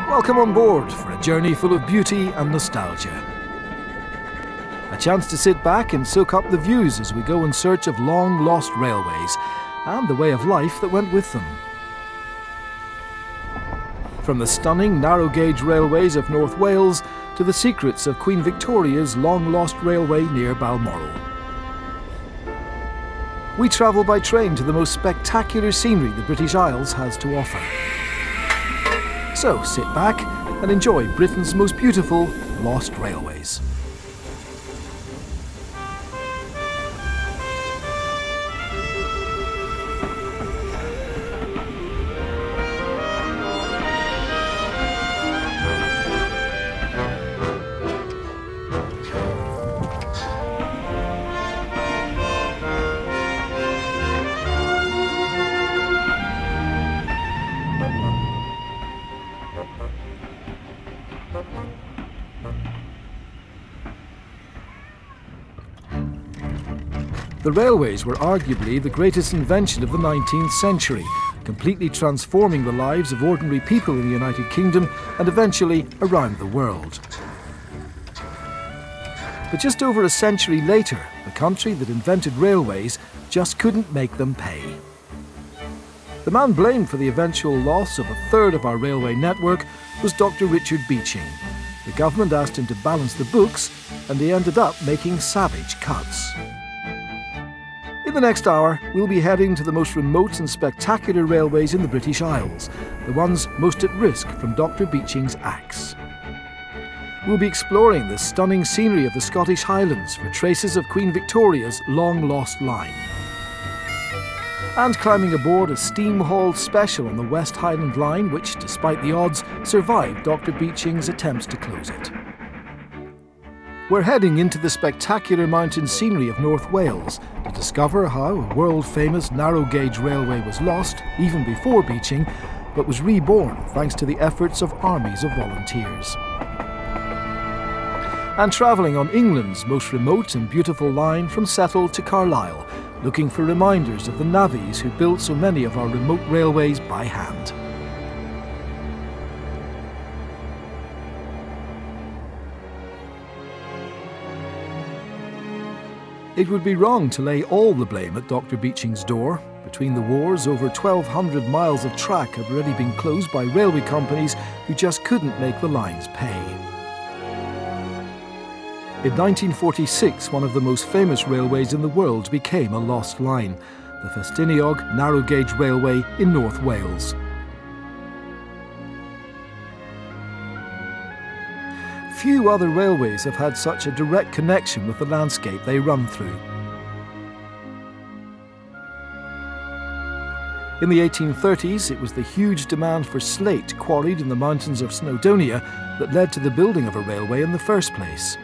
Welcome on board for a journey full of beauty and nostalgia. A chance to sit back and soak up the views as we go in search of long-lost railways and the way of life that went with them. From the stunning narrow-gauge railways of North Wales to the secrets of Queen Victoria's long-lost railway near Balmoral. We travel by train to the most spectacular scenery the British Isles has to offer. So sit back and enjoy Britain's most beautiful lost railways. The railways were arguably the greatest invention of the 19th century, completely transforming the lives of ordinary people in the United Kingdom and eventually around the world. But just over a century later, the country that invented railways just couldn't make them pay. The man blamed for the eventual loss of a third of our railway network was Dr. Richard Beeching. The government asked him to balance the books, and he ended up making savage cuts. In the next hour, we'll be heading to the most remote and spectacular railways in the British Isles, the ones most at risk from Dr. Beeching's axe. We'll be exploring the stunning scenery of the Scottish Highlands for traces of Queen Victoria's long-lost line. And climbing aboard a steam-hauled special on the West Highland Line, which, despite the odds, survived Dr. Beeching's attempts to close it. We're heading into the spectacular mountain scenery of North Wales to discover how a world-famous narrow-gauge railway was lost, even before Beeching, but was reborn thanks to the efforts of armies of volunteers. And travelling on England's most remote and beautiful line from Settle to Carlisle, looking for reminders of the navvies who built so many of our remote railways by hand. It would be wrong to lay all the blame at Dr. Beeching's door. Between the wars, over 1,200 miles of track had already been closed by railway companies who just couldn't make the lines pay. In 1946, one of the most famous railways in the world became a lost line, the Festiniog narrow-gauge railway in North Wales. Few other railways have had such a direct connection with the landscape they run through. In the 1830s, it was the huge demand for slate quarried in the mountains of Snowdonia that led to the building of a railway in the first place.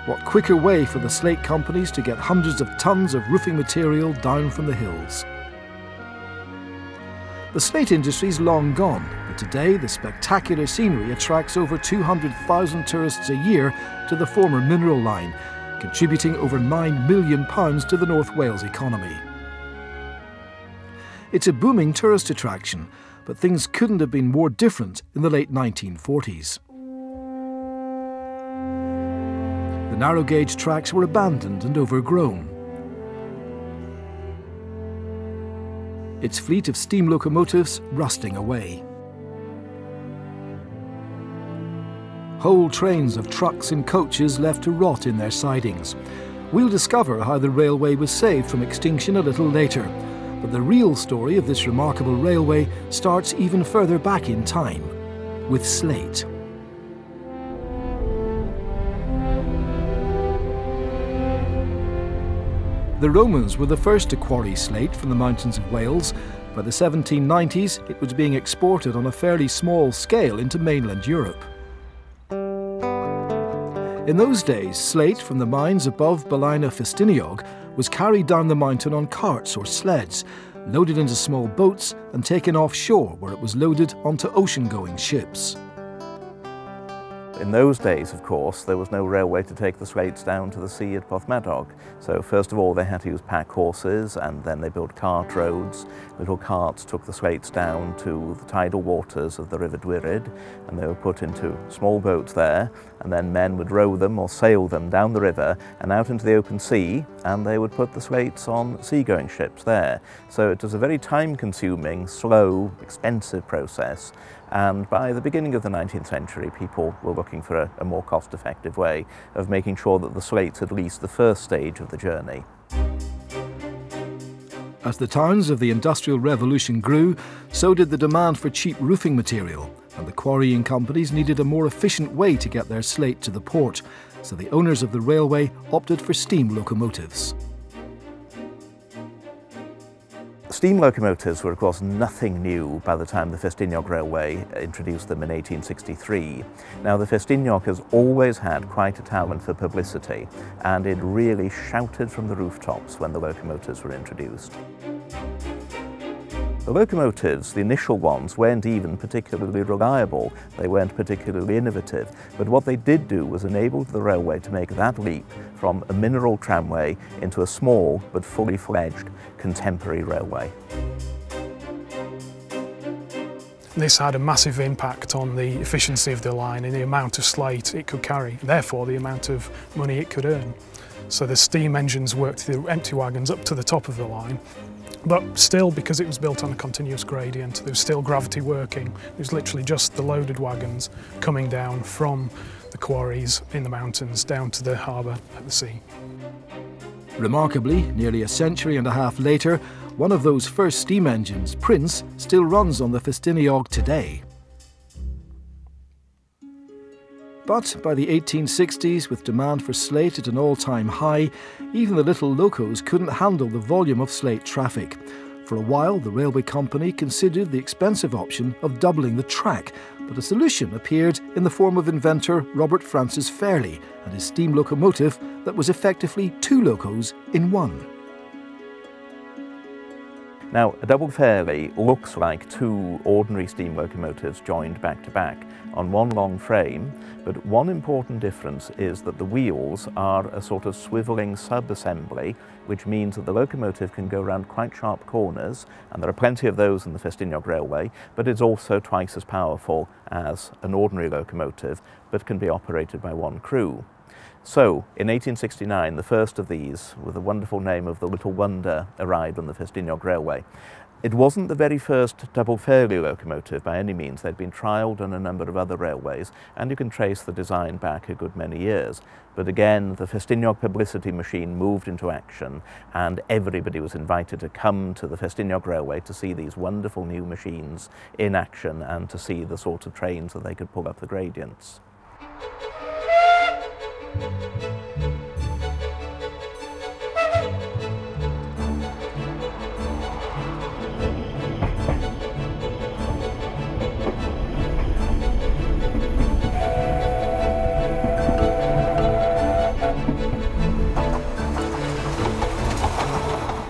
What quicker way for the slate companies to get hundreds of tons of roofing material down from the hills? The slate industry's long gone, but today the spectacular scenery attracts over 200,000 tourists a year to the former mineral line, contributing over £9 million to the North Wales economy. It's a booming tourist attraction, but things couldn't have been more different in the late 1940s. The narrow-gauge tracks were abandoned and overgrown. Its fleet of steam locomotives rusting away. Whole trains of trucks and coaches left to rot in their sidings. We'll discover how the railway was saved from extinction a little later, but the real story of this remarkable railway starts even further back in time, with slate. The Romans were the first to quarry slate from the mountains of Wales. By the 1790s, it was being exported on a fairly small scale into mainland Europe. In those days, slate from the mines above Balaina Festiniog was carried down the mountain on carts or sleds, loaded into small boats and taken offshore where it was loaded onto ocean-going ships. In those days, of course, there was no railway to take the slates down to the sea at Porthmadog. So first of all, they had to use pack horses, and then they built cart roads. Little carts took the slates down to the tidal waters of the River Dwyrid, and they were put into small boats there, and then men would row them or sail them down the river and out into the open sea, and they would put the slates on seagoing ships there. So it was a very time-consuming, slow, expensive process. And by the beginning of the 19th century, people were looking for a more cost-effective way of making sure that the slates at least the first stage of the journey. As the towns of the Industrial Revolution grew, so did the demand for cheap roofing material, and the quarrying companies needed a more efficient way to get their slate to the port, so the owners of the railway opted for steam locomotives. Steam locomotives were, of course, nothing new by the time the Festiniog Railway introduced them in 1863. Now, the Festiniog has always had quite a talent for publicity, and it really shouted from the rooftops when the locomotives were introduced. The locomotives, the initial ones, weren't even particularly reliable. They weren't particularly innovative. But what they did do was enable the railway to make that leap from a mineral tramway into a small but fully fledged contemporary railway. This had a massive impact on the efficiency of the line and the amount of slate it could carry, therefore the amount of money it could earn. So the steam engines worked the empty wagons up to the top of the line. But still, because it was built on a continuous gradient, there was still gravity working. It was literally just the loaded wagons coming down from the quarries in the mountains down to the harbour at the sea. Remarkably, nearly a century and a half later, one of those first steam engines, Prince, still runs on the Festiniog today. But by the 1860s, with demand for slate at an all-time high, even the little locos couldn't handle the volume of slate traffic. For a while, the railway company considered the expensive option of doubling the track, but a solution appeared in the form of inventor Robert Francis Fairlie and his steam locomotive that was effectively two locos in one. Now, a double Fairlie looks like two ordinary steam locomotives joined back to back on one long frame, but one important difference is that the wheels are a sort of swivelling sub-assembly, which means that the locomotive can go around quite sharp corners, and there are plenty of those in the Festiniog Railway, but it's also twice as powerful as an ordinary locomotive, but can be operated by one crew. So, in 1869, the first of these, with the wonderful name of the Little Wonder, arrived on the Festiniog Railway. It wasn't the very first double Fairlie locomotive by any means. They'd been trialled on a number of other railways, and you can trace the design back a good many years. But again, the Festiniog publicity machine moved into action, and everybody was invited to come to the Festiniog Railway to see these wonderful new machines in action and to see the sort of trains that they could pull up the gradients.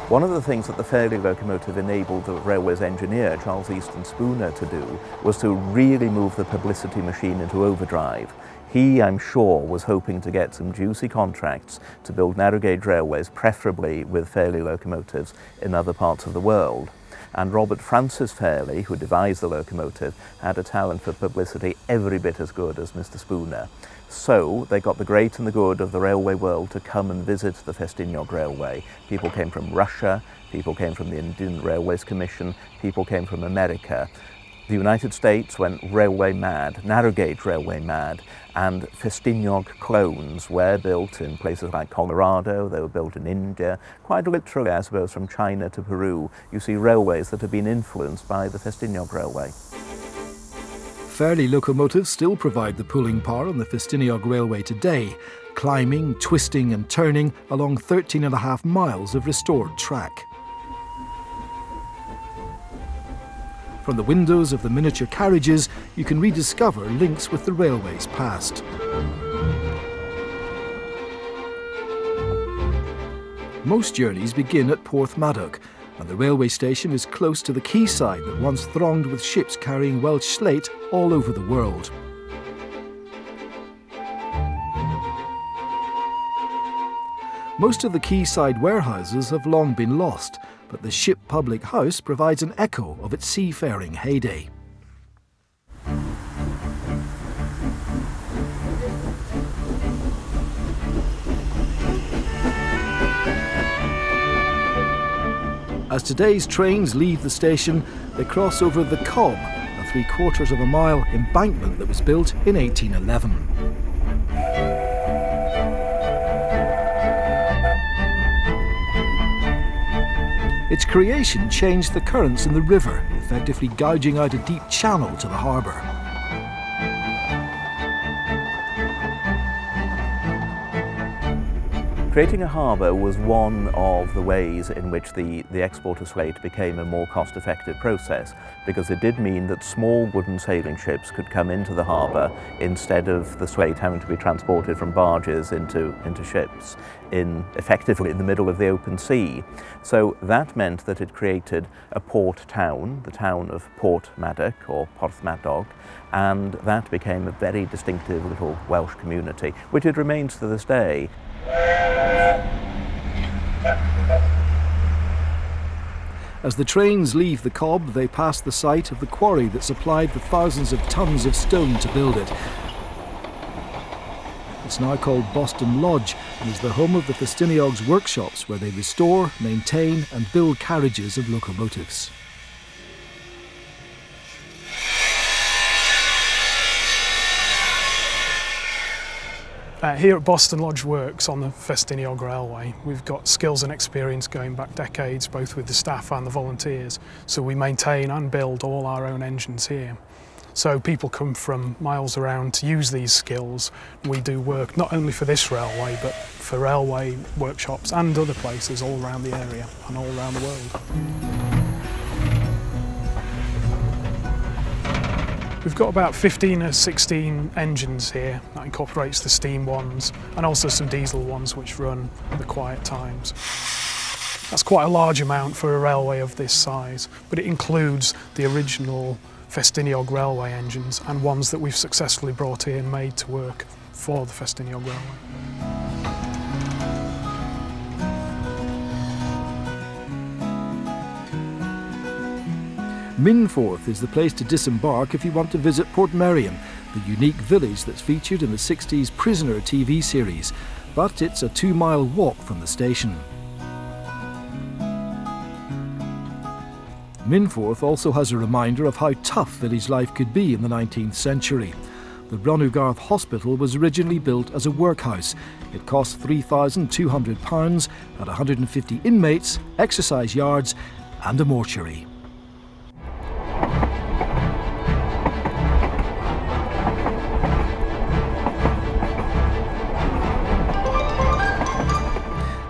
One of the things that the Fairlie locomotive enabled the railway's engineer, Charles Easton Spooner, to do was to really move the publicity machine into overdrive. He, I'm sure, was hoping to get some juicy contracts to build narrow gauge railways, preferably with Fairlie locomotives in other parts of the world. And Robert Francis Fairlie, who devised the locomotive, had a talent for publicity every bit as good as Mr. Spooner. So they got the great and the good of the railway world to come and visit the Festiniog Railway. People came from Russia, people came from the Indian Railways Commission, people came from America. The United States went railway mad, narrow gauge railway mad, and Festiniog clones were built in places like Colorado, they were built in India, quite literally, I suppose, from China to Peru. You see railways that have been influenced by the Festiniog Railway. Fairlie locomotives still provide the pulling power on the Festiniog Railway today, climbing, twisting and turning along 13.5 miles of restored track. From the windows of the miniature carriages, you can rediscover links with the railway's past. Most journeys begin at Porthmadog, and the railway station is close to the quayside that once thronged with ships carrying Welsh slate all over the world. Most of the quayside warehouses have long been lost, but the ship public house provides an echo of its seafaring heyday. As today's trains leave the station, they cross over the Cobb, a 3/4 of a mile embankment that was built in 1811. Its creation changed the currents in the river, effectively gouging out a deep channel to the harbour. Creating a harbour was one of the ways in which the export of slate became a more cost-effective process, because it did mean that small wooden sailing ships could come into the harbour instead of the slate having to be transported from barges into ships effectively in the middle of the open sea. So that meant that it created a port town, the town of Porthmadog or Porthmadog, and that became a very distinctive little Welsh community, which it remains to this day. As the trains leave the Cobb, they pass the site of the quarry that supplied the thousands of tons of stone to build it. It's now called Boston Lodge and is the home of the Festiniog's workshops, where they restore, maintain and build carriages of locomotives. Here at Boston Lodge Works on the Festiniog Railway, we've got skills and experience going back decades, both with the staff and the volunteers. So we maintain and build all our own engines here. So people come from miles around to use these skills. We do work not only for this railway, but for railway workshops and other places all around the area and all around the world. We've got about 15 or 16 engines here. That incorporates the steam ones and also some diesel ones which run at the quiet times. That's quite a large amount for a railway of this size, but it includes the original Festiniog railway engines and ones that we've successfully brought here and made to work for the Festiniog railway. Minforth is the place to disembark if you want to visit Portmeirion, the unique village that's featured in the 60s Prisoner TV series, but it's a 2-mile walk from the station. Minforth also has a reminder of how tough village life could be in the 19th century. The Bronwgarth Hospital was originally built as a workhouse. It cost £3,200, had 150 inmates, exercise yards and a mortuary.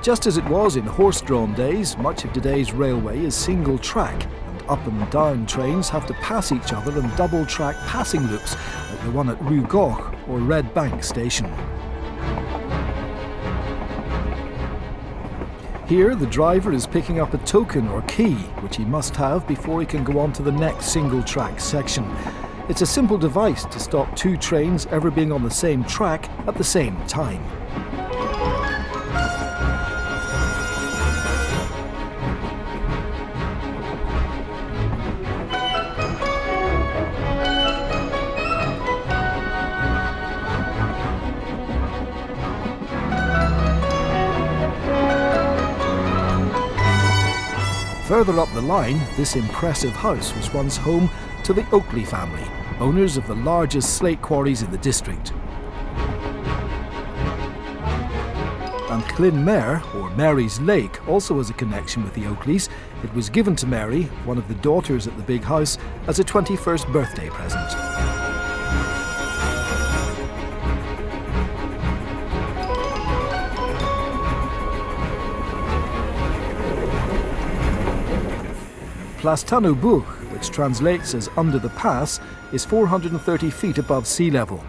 Just as it was in horse-drawn days, much of today's railway is single track, and up and down trains have to pass each other in double-track passing loops, like the one at Rue Goch or Red Bank Station. Here, the driver is picking up a token or key, which he must have before he can go on to the next single-track section. It's a simple device to stop two trains ever being on the same track at the same time. Further up the line, this impressive house was once home to the Oakley family, owners of the largest slate quarries in the district. And Llyn Mer, or Mary's Lake, also has a connection with the Oakleys. It was given to Mary, one of the daughters at the big house, as a 21st birthday present. Plastano Buch, which translates as under the pass, is 430 feet above sea level.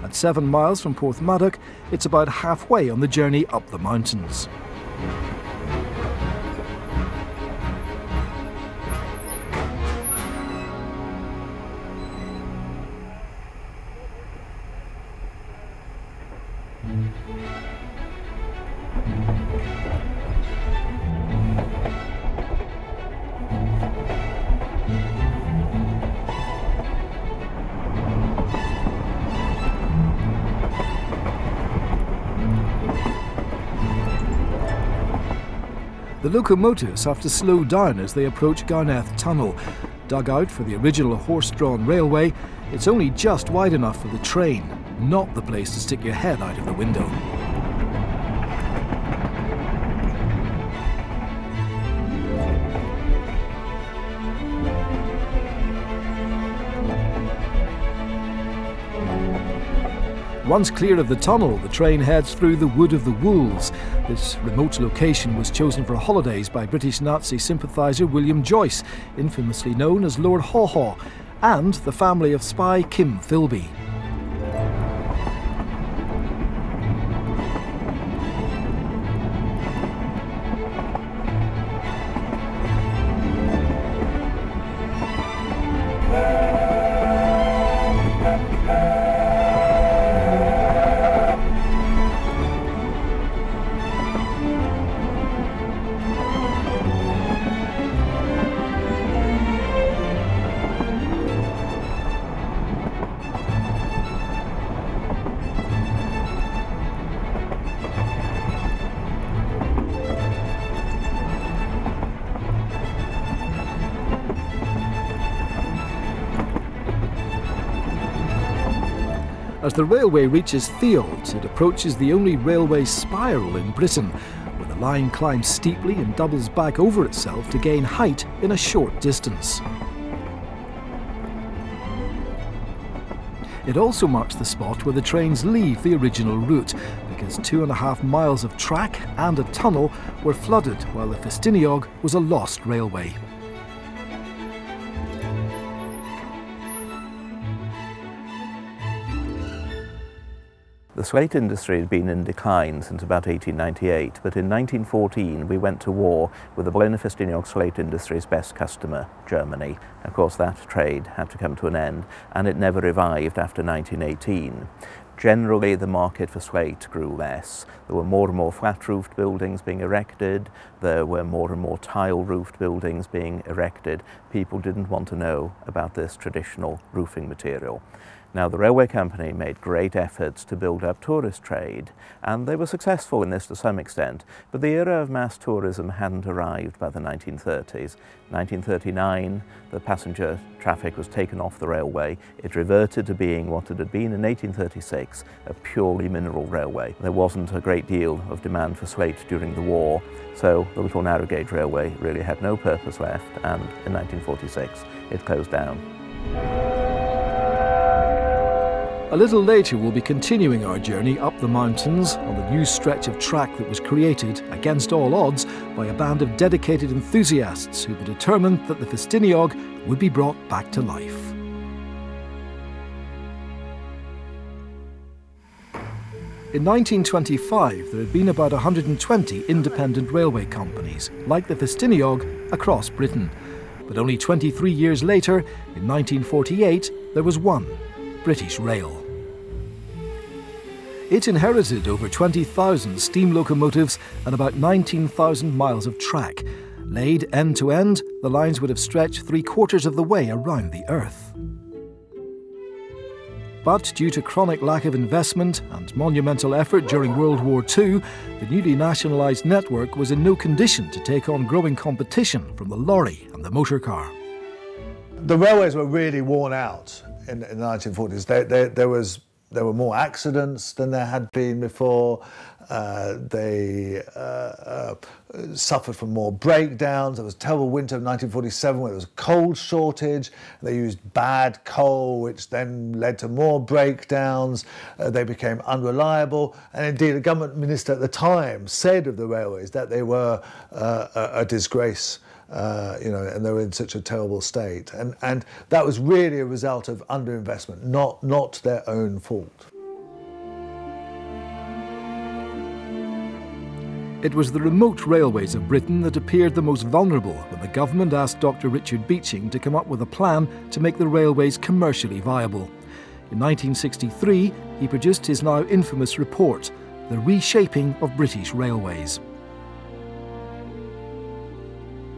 At 7 miles from Porthmadog, it's about halfway on the journey up the mountains. The locomotives have to slow down as they approach Garneth Tunnel. Dug out for the original horse-drawn railway, it's only just wide enough for the train, not the place to stick your head out of the window. Once clear of the tunnel, the train heads through the Wood of the Wolves. This remote location was chosen for holidays by British Nazi sympathiser William Joyce, infamously known as Lord Haw Haw, and the family of spy Kim Philby. As the railway reaches Fields, it approaches the only railway spiral in Britain, where the line climbs steeply and doubles back over itself to gain height in a short distance. It also marks the spot where the trains leave the original route, because 2.5 miles of track and a tunnel were flooded while the Festiniog was a lost railway. The slate industry had been in decline since about 1898, but in 1914 we went to war with the Blaena Festiniog slate industry's best customer, Germany. Of course, that trade had to come to an end, and it never revived after 1918. Generally, the market for slate grew less. There were more and more flat-roofed buildings being erected. There were more and more tile-roofed buildings being erected. People didn't want to know about this traditional roofing material. Now, the railway company made great efforts to build up tourist trade, and they were successful in this to some extent, but the era of mass tourism hadn't arrived by the 1930s. 1939, the passenger traffic was taken off the railway. It reverted to being what it had been in 1836, a purely mineral railway. There wasn't a great deal of demand for slate during the war, so the little narrow gauge railway really had no purpose left, and in 1946 it closed down. A little later we'll be continuing our journey up the mountains on the new stretch of track that was created, against all odds, by a band of dedicated enthusiasts who were determined that the Festiniog would be brought back to life. In 1925 there had been about 120 independent railway companies, like the Festiniog, across Britain. But only 23 years later, in 1948, there was one, British Rail. It inherited over 20,000 steam locomotives and about 19,000 miles of track. Laid end to end, the lines would have stretched 3/4 of the way around the Earth. But due to chronic lack of investment and monumental effort during World War II, the newly nationalised network was in no condition to take on growing competition from the lorry and the motor car. The railways were really worn out in the 1940s. There were more accidents than there had been before. They suffered from more breakdowns. There was a terrible winter of 1947 where there was a coal shortage. They used bad coal, which then led to more breakdowns. They became unreliable. And indeed, a government minister at the time said of the railways that they were a disgrace. And they were in such a terrible state. And that was really a result of underinvestment, not their own fault. It was the remote railways of Britain that appeared the most vulnerable when the government asked Dr. Richard Beeching to come up with a plan to make the railways commercially viable. In 1963, he produced his now infamous report, The Reshaping of British Railways.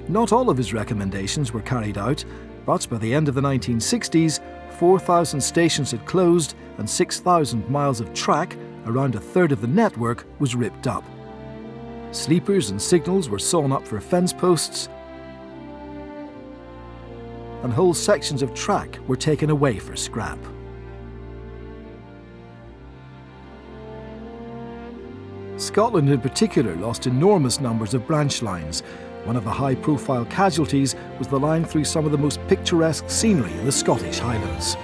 Not all of his recommendations were carried out, but by the end of the 1960s, 4,000 stations had closed and 6,000 miles of track, around a third of the network, was ripped up. Sleepers and signals were sawn up for fence posts, and whole sections of track were taken away for scrap. Scotland in particular lost enormous numbers of branch lines. One of the high-profile casualties was the line through some of the most picturesque scenery in the Scottish Highlands.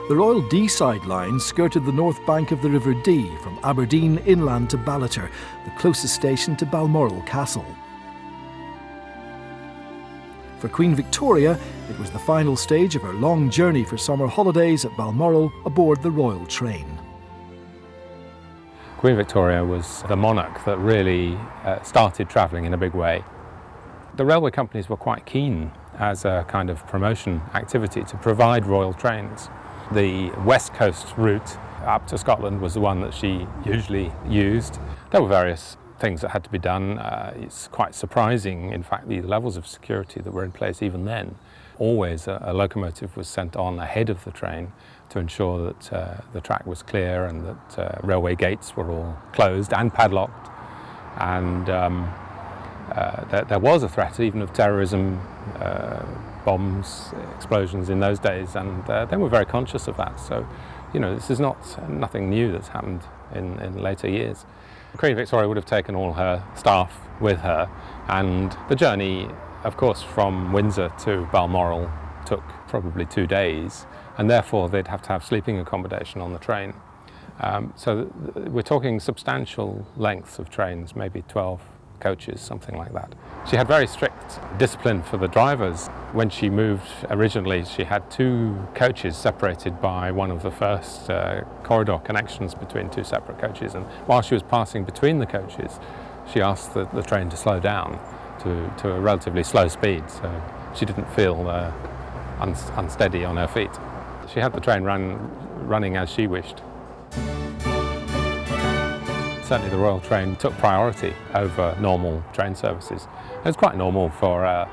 The Royal Deeside line skirted the north bank of the River Dee from Aberdeen inland to Ballater, the closest station to Balmoral Castle. For Queen Victoria, it was the final stage of her long journey for summer holidays at Balmoral aboard the Royal Train. Queen Victoria was the monarch that really started travelling in a big way. The railway companies were quite keen as a kind of promotion activity to provide royal trains. The west coast route up to Scotland was the one that she usually used. There were various things that had to be done. It's quite surprising, in fact, the levels of security that were in place even then. Always a locomotive was sent on ahead of the train to ensure that the track was clear and that railway gates were all closed and padlocked. And there was a threat even of terrorism, bombs, explosions in those days, and they were very conscious of that. So, you know, this is nothing new that's happened in later years. Queen Victoria would have taken all her staff with her, and the journey, of course, from Windsor to Balmoral took probably 2 days, and therefore they'd have to have sleeping accommodation on the train. So we're talking substantial lengths of trains, maybe 12 coaches, something like that. She had very strict discipline for the drivers. When she moved originally, she had 2 coaches separated by one of the first corridor connections between 2 separate coaches, and while she was passing between the coaches, she asked the train to slow down to a relatively slow speed, so she didn't feel unsteady on her feet. She had the train running as she wished. Certainly the Royal Train took priority over normal train services. It was quite normal for a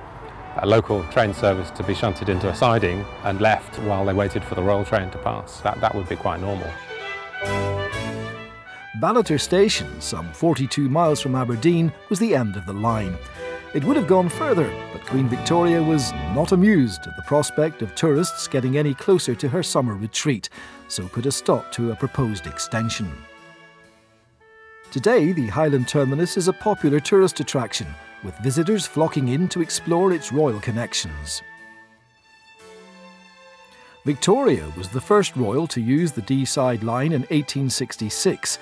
local train service to be shunted into a siding and left while they waited for the Royal Train to pass. That would be quite normal. Ballater Station, some 42 miles from Aberdeen, was the end of the line. It would have gone further, but Queen Victoria was not amused at the prospect of tourists getting any closer to her summer retreat, so put a stop to a proposed extension. Today, the Highland Terminus is a popular tourist attraction, with visitors flocking in to explore its royal connections. Victoria was the first royal to use the Deeside line in 1866.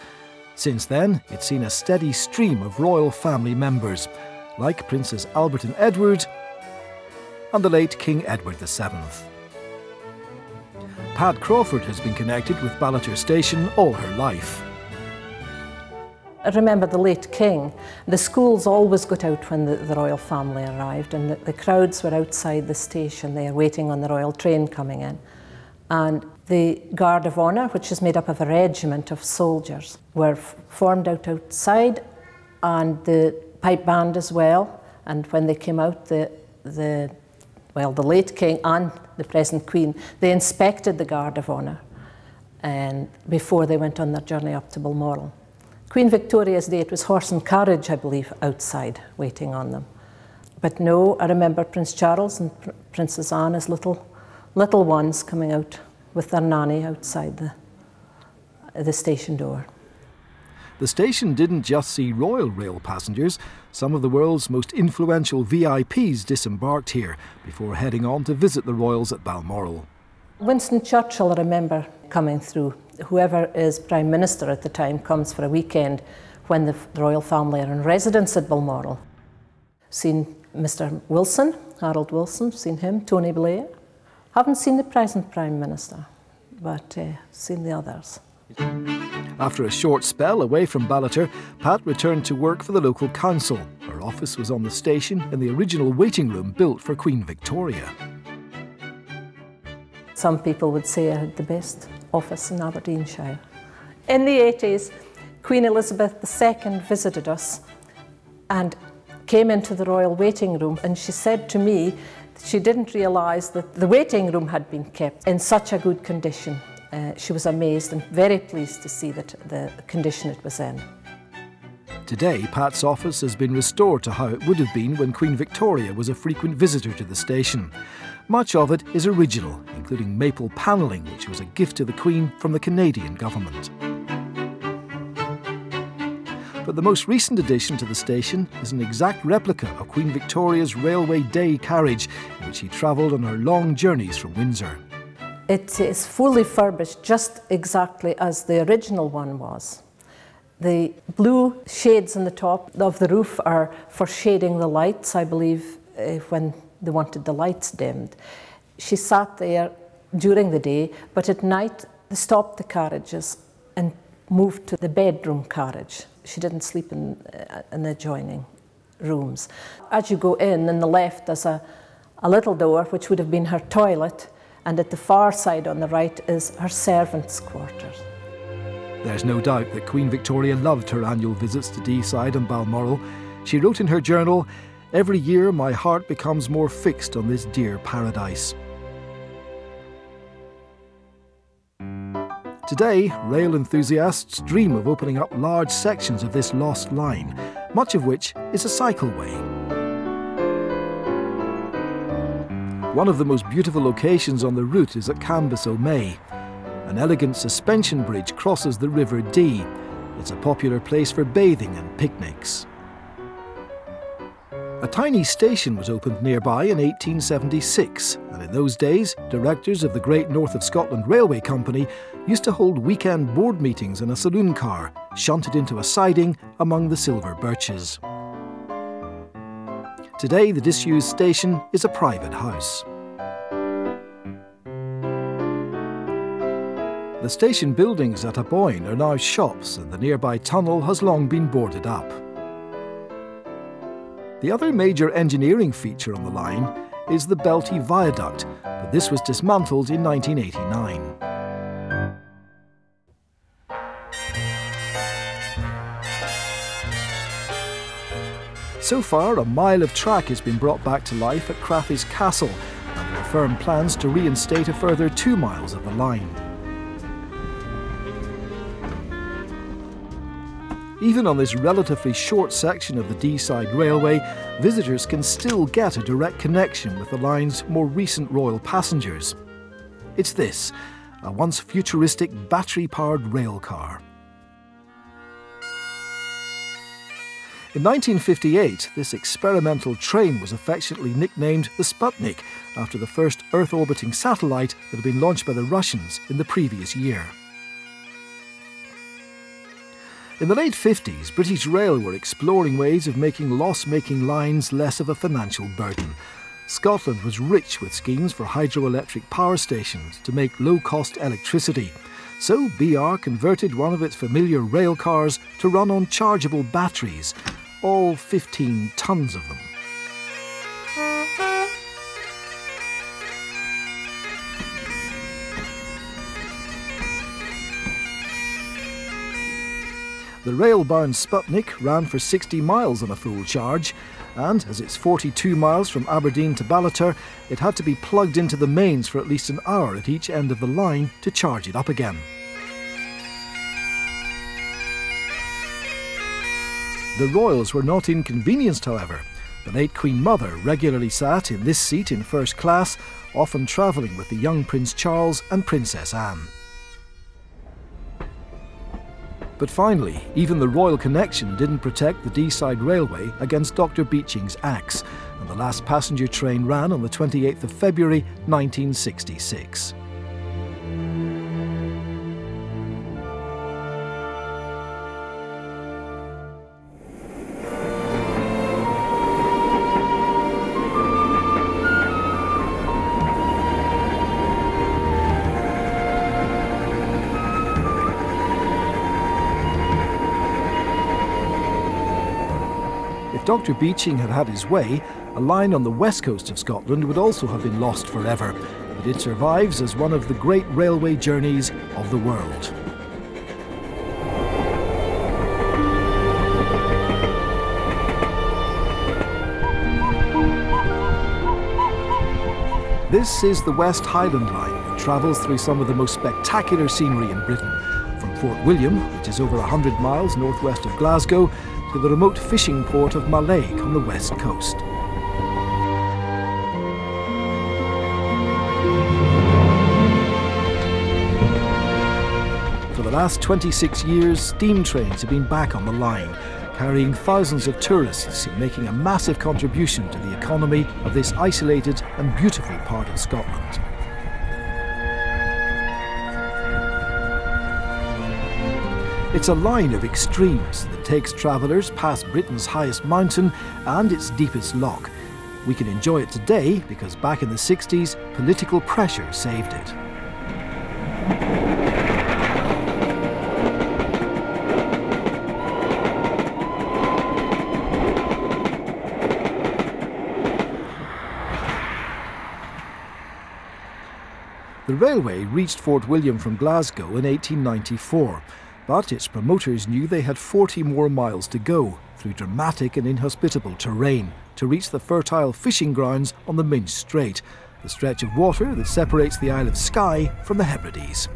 Since then, it's seen a steady stream of royal family members, like Princes Albert and Edward and the late King Edward VII. Pat Crawford has been connected with Ballater Station all her life. I remember the late King. The schools always got out when the royal family arrived, and the crowds were outside the station there waiting on the royal train coming in. And the Guard of Honour, which is made up of a regiment of soldiers, were formed outside, and the pipe band as well. And when they came out, the late King and the present Queen, they inspected the Guard of Honour and before they went on their journey up to Balmoral. Queen Victoria's day, it was horse and carriage, I believe, outside waiting on them. But no, I remember Prince Charles and Princess Anne as little ones coming out with their nanny outside the station door. The station didn't just see Royal Rail passengers. Some of the world's most influential VIPs disembarked here before heading on to visit the royals at Balmoral. Winston Churchill, I remember coming through. Whoever is Prime Minister at the time comes for a weekend when the royal family are in residence at Balmoral. Seen Mr. Wilson, Harold Wilson, seen him, Tony Blair. Haven't seen the present Prime Minister, but seen the others. After a short spell away from Ballater, Pat returned to work for the local council. Her office was on the station in the original waiting room built for Queen Victoria. Some people would say I had the best office in Aberdeenshire. In the 80s, Queen Elizabeth II visited us and came into the royal waiting room, and she said to me that she didn't realise that the waiting room had been kept in such a good condition. She was amazed and very pleased to see that the condition it was in. Today, Pat's office has been restored to how it would have been when Queen Victoria was a frequent visitor to the station. Much of it is original, including maple panelling, which was a gift to the Queen from the Canadian government. But the most recent addition to the station is an exact replica of Queen Victoria's Railway Day carriage, in which she travelled on her long journeys from Windsor. It is fully furbished, just exactly as the original one was. The blue shades on the top of the roof are for shading the lights, I believe, when they wanted the lights dimmed. She sat there during the day, but at night they stopped the carriages and moved to the bedroom carriage. She didn't sleep in the adjoining rooms. As you go in, on the left there's a little door which would have been her toilet, and at the far side on the right is her servants' quarters. There's no doubt that Queen Victoria loved her annual visits to Deeside and Balmoral. She wrote in her journal, "Every year my heart becomes more fixed on this dear paradise." Today, rail enthusiasts dream of opening up large sections of this lost line, much of which is a cycleway. One of the most beautiful locations on the route is at Cambus-o-May. An elegant suspension bridge crosses the River Dee. It's a popular place for bathing and picnics. A tiny station was opened nearby in 1876, and in those days, directors of the Great North of Scotland Railway Company used to hold weekend board meetings in a saloon car, shunted into a siding among the silver birches. Today, the disused station is a private house. The station buildings at Aboyne are now shops, and the nearby tunnel has long been boarded up. The other major engineering feature on the line is the Belty Viaduct, but this was dismantled in 1989. So far, a mile of track has been brought back to life at Crathis Castle, and there are firm plans to reinstate a further 2 miles of the line. Even on this relatively short section of the Deeside Railway, visitors can still get a direct connection with the line's more recent royal passengers. It's this, a once futuristic battery-powered rail car. In 1958, this experimental train was affectionately nicknamed the Sputnik, after the first Earth-orbiting satellite that had been launched by the Russians in the previous year. In the late 50s, British Rail were exploring ways of making loss-making lines less of a financial burden. Scotland was rich with schemes for hydroelectric power stations to make low-cost electricity. So BR converted one of its familiar rail cars to run on chargeable batteries, all 15 tons of them. The rail-bound Sputnik ran for 60 miles on a full charge, and as it's 42 miles from Aberdeen to Ballater, it had to be plugged into the mains for at least an hour at each end of the line to charge it up again. The royals were not inconvenienced, however. The late Queen Mother regularly sat in this seat in first class, often travelling with the young Prince Charles and Princess Anne. But finally, even the royal connection didn't protect the Deeside Railway against Dr. Beeching's axe, and the last passenger train ran on the 28th of February 1966. If Dr. Beeching had had his way, a line on the west coast of Scotland would also have been lost forever, but it survives as one of the great railway journeys of the world. This is the West Highland Line. It travels through some of the most spectacular scenery in Britain, from Fort William, which is over 100 miles northwest of Glasgow, to the remote fishing port of Mallaig on the west coast. For the last 26 years, steam trains have been back on the line, carrying thousands of tourists and making a massive contribution to the economy of this isolated and beautiful part of Scotland. It's a line of extremes that takes travellers past Britain's highest mountain and its deepest loch. We can enjoy it today because back in the 60s, political pressure saved it. The railway reached Fort William from Glasgow in 1894, but its promoters knew they had 40 more miles to go through dramatic and inhospitable terrain to reach the fertile fishing grounds on the Minch Strait, the stretch of water that separates the Isle of Skye from the Hebrides.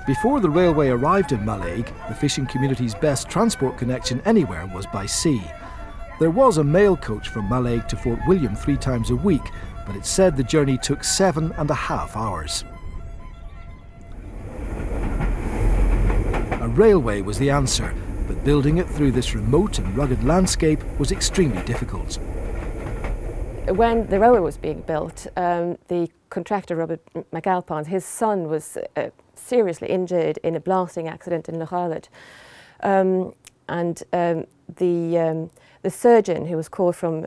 Before the railway arrived in Mallaig, the fishing community's best transport connection anywhere was by sea. There was a mail coach from Mallaig to Fort William 3 times a week, but it said the journey took 7.5 hours. A railway was the answer, but building it through this remote and rugged landscape was extremely difficult. When the railway was being built, the contractor Robert McAlpine, his son was seriously injured in a blasting accident in Loch Islet. The surgeon who was called from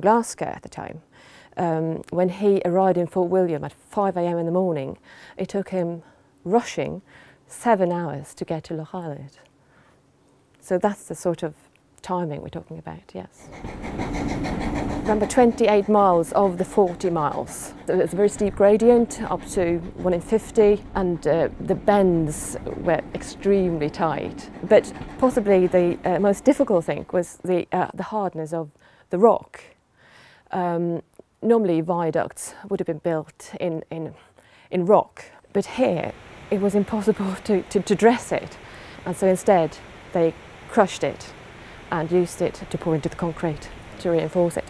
Glasgow at the time, when he arrived in Fort William at 5 a.m. in the morning, it took him rushing 7 hours to get to Loch Islet. So that's the sort of timing we're talking about, yes. Remember, 28 miles of the 40 miles. It's a very steep gradient, up to 1 in 50, and the bends were extremely tight. But possibly the most difficult thing was the hardness of the rock. Normally viaducts would have been built in rock, but here it was impossible to dress it, and so instead they crushed it and used it to pour into the concrete to reinforce it.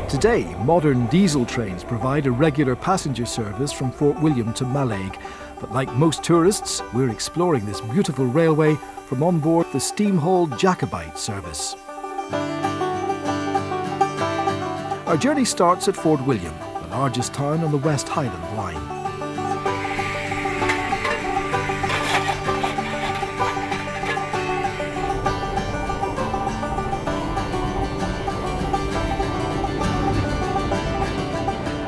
Today, modern diesel trains provide a regular passenger service from Fort William to Mallaig, but like most tourists, we're exploring this beautiful railway from on board the steam-hauled Jacobite service. Our journey starts at Fort William, the largest town on the West Highland Line.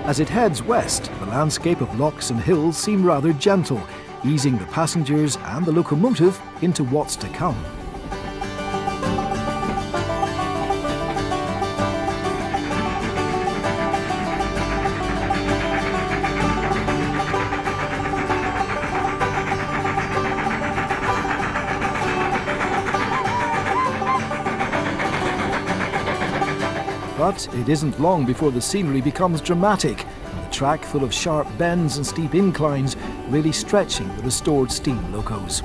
As it heads west, the landscape of lochs and hills seem rather gentle, easing the passengers and the locomotive into what's to come. But it isn't long before the scenery becomes dramatic, and the track full of sharp bends and steep inclines, really stretching the restored steam locos.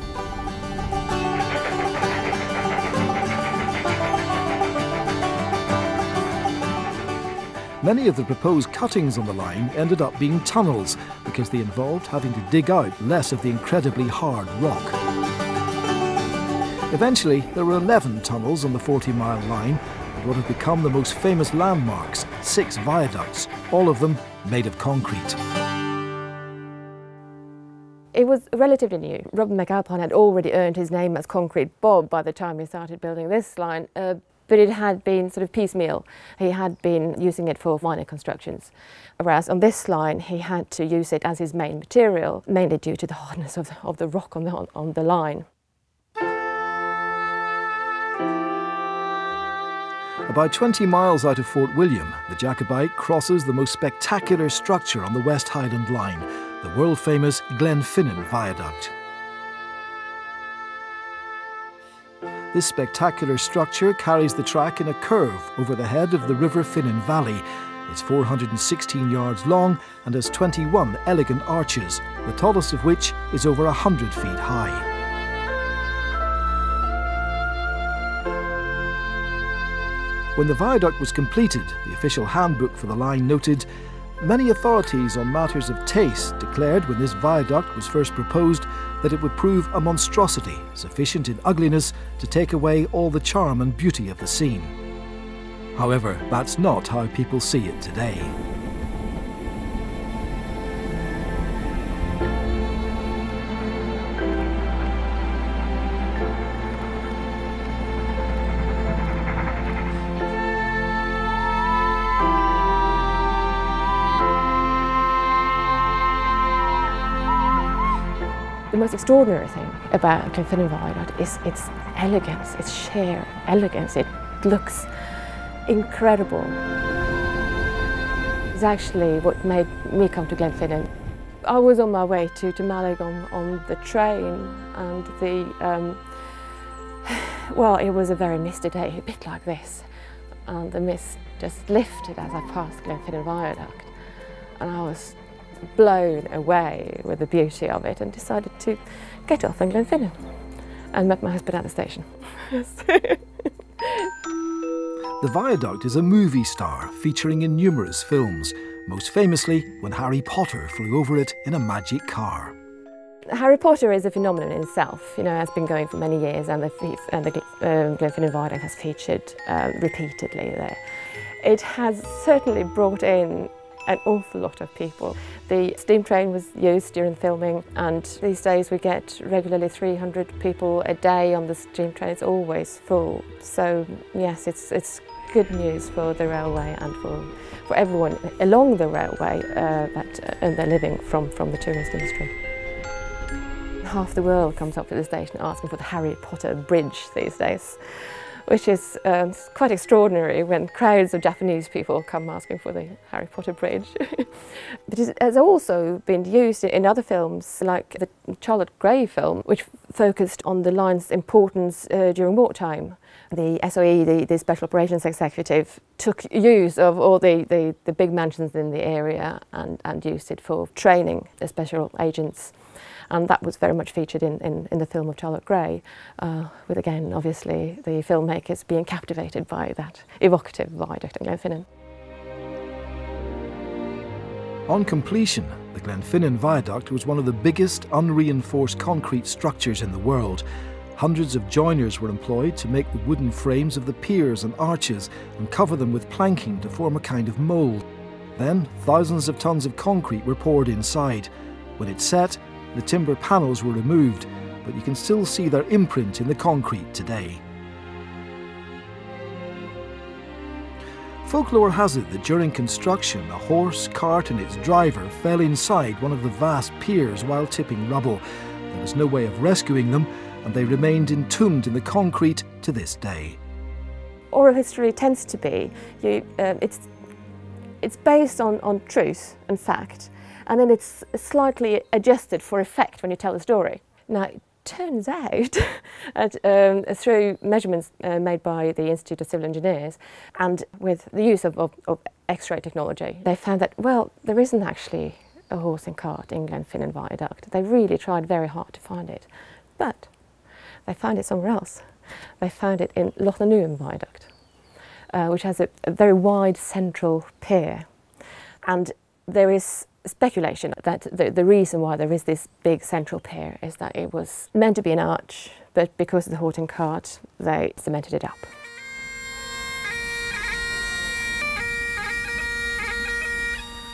Many of the proposed cuttings on the line ended up being tunnels, because they involved having to dig out less of the incredibly hard rock. Eventually, there were 11 tunnels on the 40-mile line, what have become the most famous landmarks, 6 viaducts, all of them made of concrete. It was relatively new. Robert McAlpine had already earned his name as Concrete Bob by the time he started building this line, but it had been sort of piecemeal. He had been using it for minor constructions, whereas on this line he had to use it as his main material, mainly due to the hardness of the rock on the line. About 20 miles out of Fort William, the Jacobite crosses the most spectacular structure on the West Highland Line, the world-famous Glenfinnan Viaduct. This spectacular structure carries the track in a curve over the head of the River Finnan Valley, It's 416 yards long and has 21 elegant arches, the tallest of which is over 100 feet high. When the viaduct was completed, the official handbook for the line noted, "Many authorities on matters of taste declared when this viaduct was first proposed that it would prove a monstrosity sufficient in ugliness to take away all the charm and beauty of the scene." However, that's not how people see it today. The most extraordinary thing about Glenfinnan Viaduct is its elegance, its sheer elegance. It looks incredible. It's actually what made me come to Glenfinnan. I was on my way to Mallaig on the train, and well, it was a very misty day, a bit like this, and the mist just lifted as I passed Glenfinnan Viaduct, and I was blown away with the beauty of it and decided to get off in Glenfinnan and met my husband at the station. The viaduct is a movie star featuring in numerous films, most famously when Harry Potter flew over it in a magic car. Harry Potter is a phenomenon in itself, has been going for many years, and the Glenfinnan Viaduct has featured repeatedly there. It has certainly brought in an awful lot of people. The steam train was used during filming, and these days we get regularly 300 people a day on the steam train. It's always full. So yes, it's good news for the railway and for everyone along the railway that earn their living from the tourist industry. Half the world comes up to the station asking for the Harry Potter bridge these days, which is quite extraordinary when crowds of Japanese people come asking for the Harry Potter bridge. But it has also been used in other films, like the Charlotte Gray film, which focused on the line's importance during wartime. The SOE, the Special Operations Executive, took use of all the big mansions in the area and used it for training the special agents. And that was very much featured in the film of Charlotte Gray, with again, obviously, the filmmakers being captivated by that evocative viaduct at Glenfinnan. On completion, the Glenfinnan Viaduct was one of the biggest unreinforced concrete structures in the world. Hundreds of joiners were employed to make the wooden frames of the piers and arches and cover them with planking to form a kind of mould. Then, thousands of tons of concrete were poured inside. When it set, the timber panels were removed, but you can still see their imprint in the concrete today. Folklore has it that during construction, a horse, cart and its driver fell inside one of the vast piers while tipping rubble. There was no way of rescuing them, and they remained entombed in the concrete to this day. Oral history tends to be, it's based on truth and fact, and then it's slightly adjusted for effect when you tell a story. Now, it turns out that through measurements made by the Institute of Civil Engineers and with the use of X-ray technology, they found that, well, there isn't actually a horse and cart in Glenfinnan Viaduct. They really tried very hard to find it, but they found it somewhere else. They found it in Lochnanuam Viaduct, which has a very wide central pier. And there is speculation that the reason why there is this big central pier is that it was meant to be an arch, but because of the horse and cart, they cemented it up.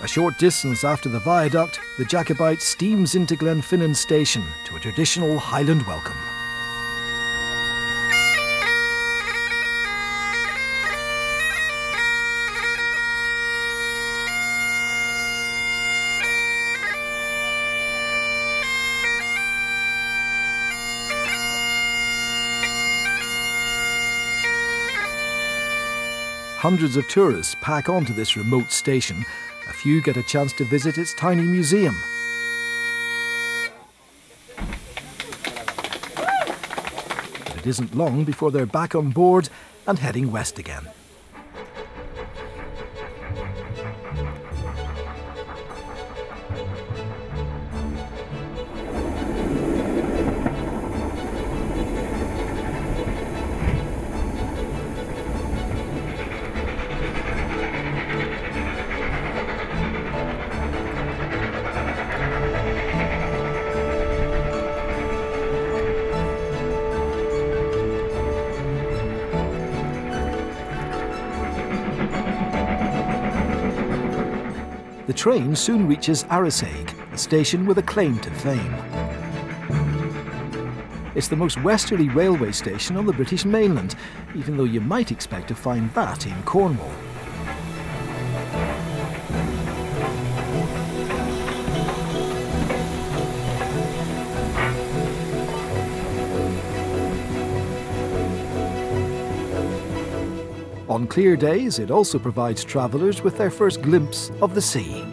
A short distance after the viaduct, the Jacobite steams into Glenfinnan station to a traditional Highland welcome. Hundreds of tourists pack onto this remote station. A few get a chance to visit its tiny museum. But it isn't long before they're back on board and heading west again. the train soon reaches Hege, a station with a claim to fame. It's the most westerly railway station on the British mainland, even though you might expect to find that in Cornwall. On clear days, it also provides travellers with their first glimpse of the sea.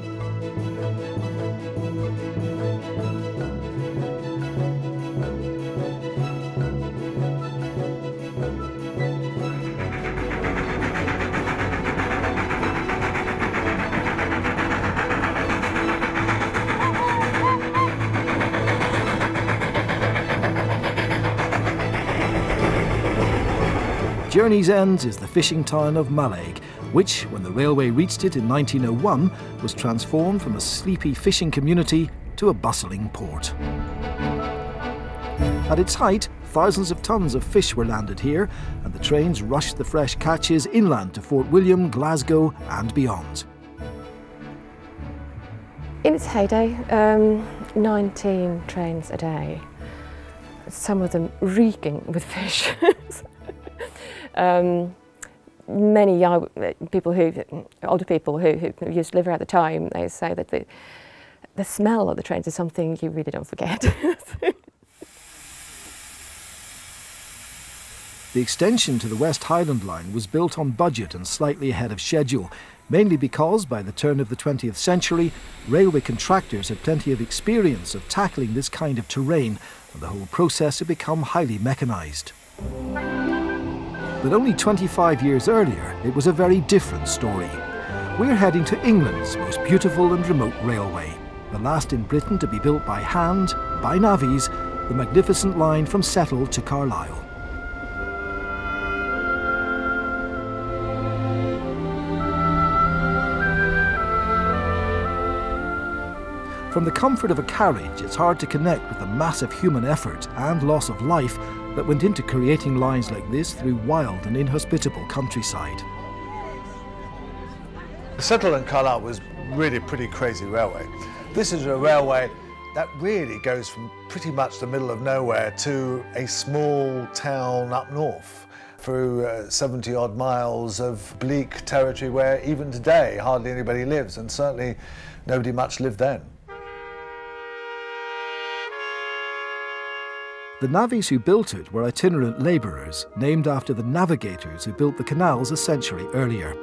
Journey's End is the fishing town of Hege, which, when the railway reached it in 1901, was transformed from a sleepy fishing community to a bustling port. At its height, thousands of tons of fish were landed here, and the trains rushed the fresh catches inland to Fort William, Glasgow and beyond. In its heyday, 19 trains a day, some of them reeking with fish. Many young people older people who used to live here at the time, they say that the smell of the trains is something you really don't forget. The extension to the West Highland Line was built on budget and slightly ahead of schedule, mainly because by the turn of the 20th century, railway contractors had plenty of experience of tackling this kind of terrain, and the whole process had become highly mechanised. But only 25 years earlier, it was a very different story. We're heading to England's most beautiful and remote railway, the last in Britain to be built by hand, by navvies, the magnificent line from Settle to Carlisle. From the comfort of a carriage, it's hard to connect with the massive human effort and loss of life that went into creating lines like this through wild and inhospitable countryside. Settle and Carlisle was really a pretty crazy railway. This is a railway that really goes from pretty much the middle of nowhere to a small town up north, through 70 odd miles of bleak territory where even today hardly anybody lives, and certainly nobody much lived then. The navvies who built it were itinerant labourers, named after the navigators who built the canals a century earlier.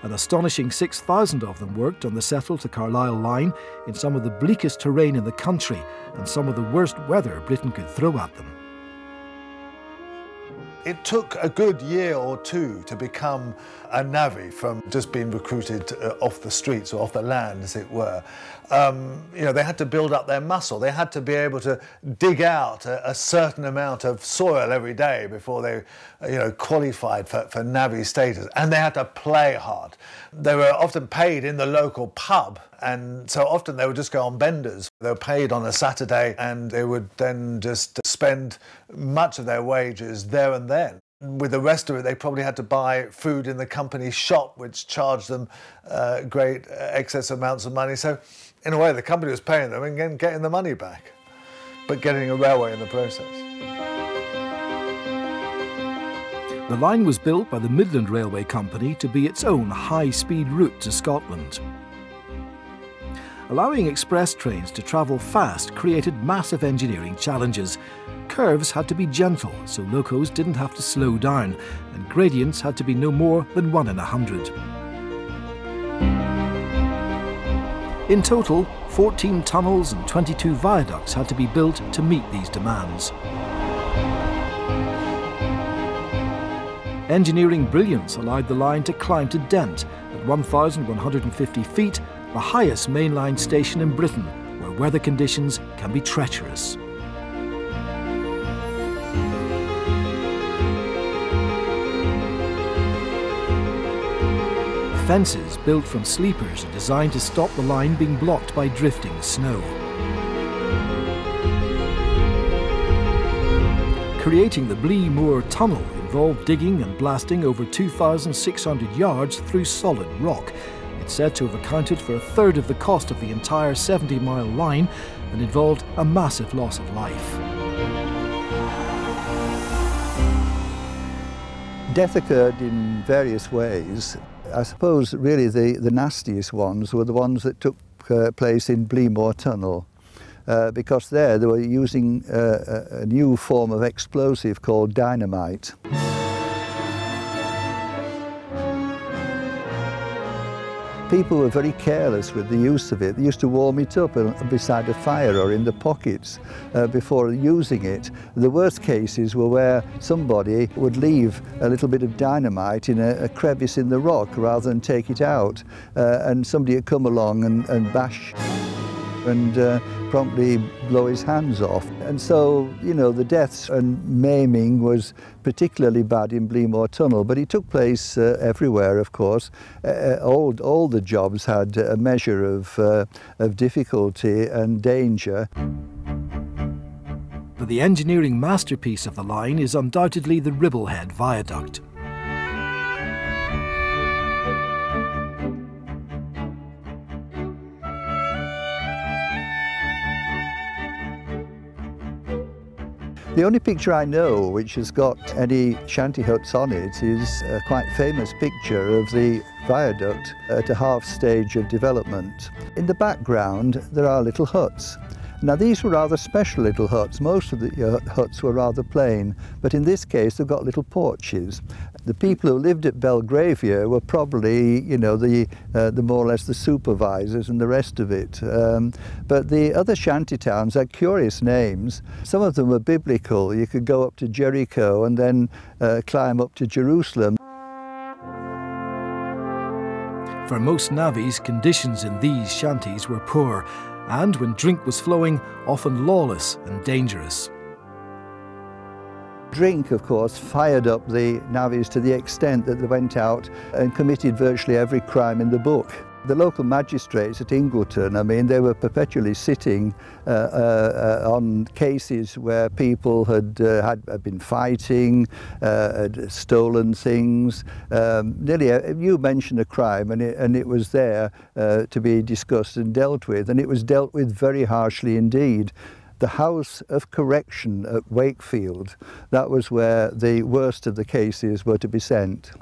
An astonishing 6,000 of them worked on the Settle to Carlisle line in some of the bleakest terrain in the country and some of the worst weather Britain could throw at them. It took a good year or two to become a navvy from just being recruited off the streets or off the land, as it were. You know, they had to build up their muscle. They had to be able to dig out a certain amount of soil every day before they, you know, qualified for navvy status. And they had to play hard. They were often paid in the local pub, and so often they would just go on benders. They were paid on a Saturday, and they would then just spend much of their wages there and then. With the rest of it, they probably had to buy food in the company shop, which charged them great excess amounts of money. So, in a way, the company was paying them and then getting the money back, but getting a railway in the process. The line was built by the Midland Railway Company to be its own high-speed route to Scotland. Allowing express trains to travel fast created massive engineering challenges. Curves had to be gentle, so locos didn't have to slow down, and gradients had to be no more than 1 in 100. In total, 14 tunnels and 22 viaducts had to be built to meet these demands. Engineering brilliance allowed the line to climb to Dent at 1,150 feet, the highest mainline station in Britain, where weather conditions can be treacherous. Fences built from sleepers are designed to stop the line being blocked by drifting snow. Creating the Blee Moor Tunnel involved digging and blasting over 2,600 yards through solid rock. It It's said to have accounted for a third of the cost of the entire 70-mile line and involved a massive loss of life. Death occurred in various ways. I suppose really the nastiest ones were the ones that took place in Bleemore Tunnel. Because there they were using a new form of explosive called dynamite. People were very careless with the use of it. They used to warm it up beside a fire or in the pockets before using it. The worst cases were where somebody would leave a little bit of dynamite in a crevice in the rock rather than take it out, and somebody would come along and bash and promptly blow his hands off. And so, you know, the deaths and maiming was particularly bad in Bleemore Tunnel, but it took place everywhere, of course. All the jobs had a measure of difficulty and danger. But the engineering masterpiece of the line is undoubtedly the Ribblehead Viaduct. The only picture I know which has got any shanty huts on it is a quite famous picture of the viaduct at a half stage of development. In the background there are little huts. Now these were rather special little huts. Most of the huts were rather plain, but in this case they've got little porches. The people who lived at Belgravia were probably, you know, the more or less the supervisors and the rest of it. But the other shanty towns had curious names. Some of them were biblical. You could go up to Jericho and then climb up to Jerusalem. For most navvies, conditions in these shanties were poor, and when drink was flowing, often lawless and dangerous. Drink, of course, fired up the navvies to the extent that they went out and committed virtually every crime in the book. The local magistrates at Ingleton, I mean, they were perpetually sitting on cases where people had been fighting, had stolen things. You mentioned a crime and it was there to be discussed and dealt with, and it was dealt with very harshly indeed. The House of Correction at Wakefield, that was where the worst of the cases were to be sent.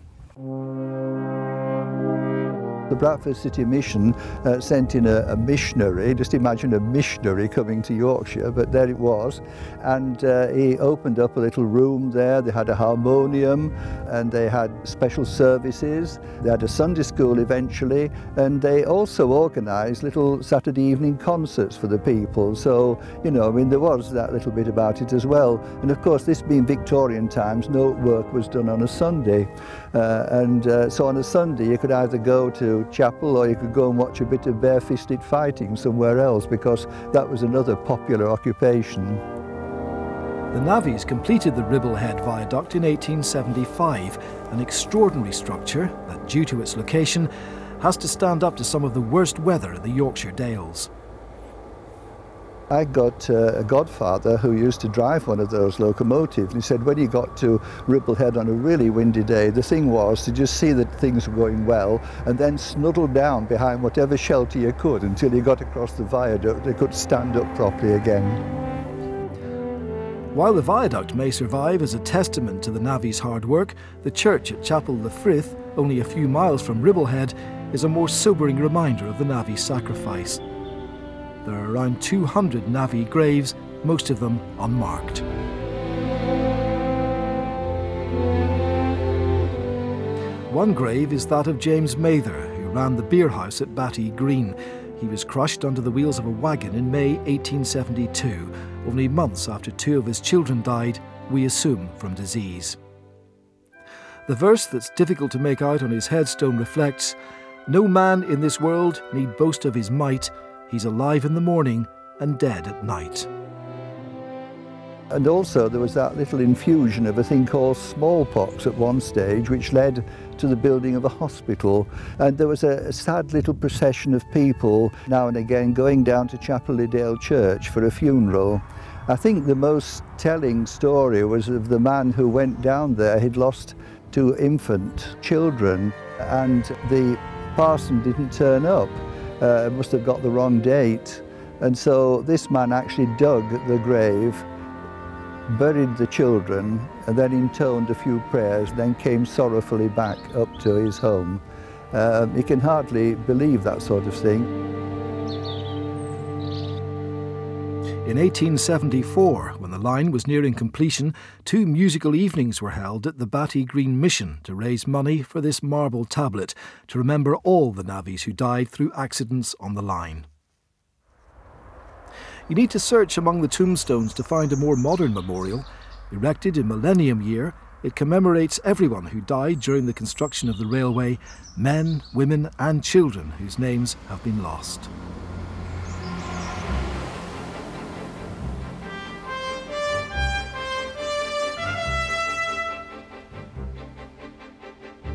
The Bradford City Mission sent in a missionary. Just imagine a missionary coming to Yorkshire, but there it was. And he opened up a little room there. They had a harmonium and they had special services. They had a Sunday school eventually, and they also organised little Saturday evening concerts for the people. So, you know, I mean, there was that little bit about it as well. And of course, this being Victorian times, no work was done on a Sunday. So on a Sunday, you could either go to chapel or you could go and watch a bit of bare-fisted fighting somewhere else, because that was another popular occupation. The navvies completed the Ribblehead Viaduct in 1875, an extraordinary structure that, due to its location, has to stand up to some of the worst weather in the Yorkshire Dales. I got a godfather who used to drive one of those locomotives. He said when he got to Ribblehead on a really windy day, the thing was to just see that things were going well and then snuddle down behind whatever shelter you could until you got across the viaduct. They could stand up properly again. While the viaduct may survive as a testament to the navvies' hard work, the church at Chapel Le Frith, only a few miles from Ribblehead, is a more sobering reminder of the navvies' sacrifice. There are around 200 navvy graves, most of them unmarked. One grave is that of James Mather, who ran the beer house at Batty Green. He was crushed under the wheels of a wagon in May 1872, only months after 2 of his children died, we assume from disease. The verse that's difficult to make out on his headstone reflects, "No man in this world need boast of his might. He's alive in the morning and dead at night." And also there was that little infusion of a thing called smallpox at one stage, which led to the building of a hospital. And there was a sad little procession of people now and again going down to Chapel Le Dale Church for a funeral. I think the most telling story was of the man who went down there. He'd lost 2 infant children, and the parson didn't turn up, must have got the wrong date. And so this man actually dug the grave, buried the children, and then intoned a few prayers, then came sorrowfully back up to his home. He can hardly believe that sort of thing. In 1874, when the line was nearing completion, 2 musical evenings were held at the Batty Green Mission to raise money for this marble tablet to remember all the navvies who died through accidents on the line. You need to search among the tombstones to find a more modern memorial. Erected in Millennium Year, it commemorates everyone who died during the construction of the railway, men, women and children whose names have been lost.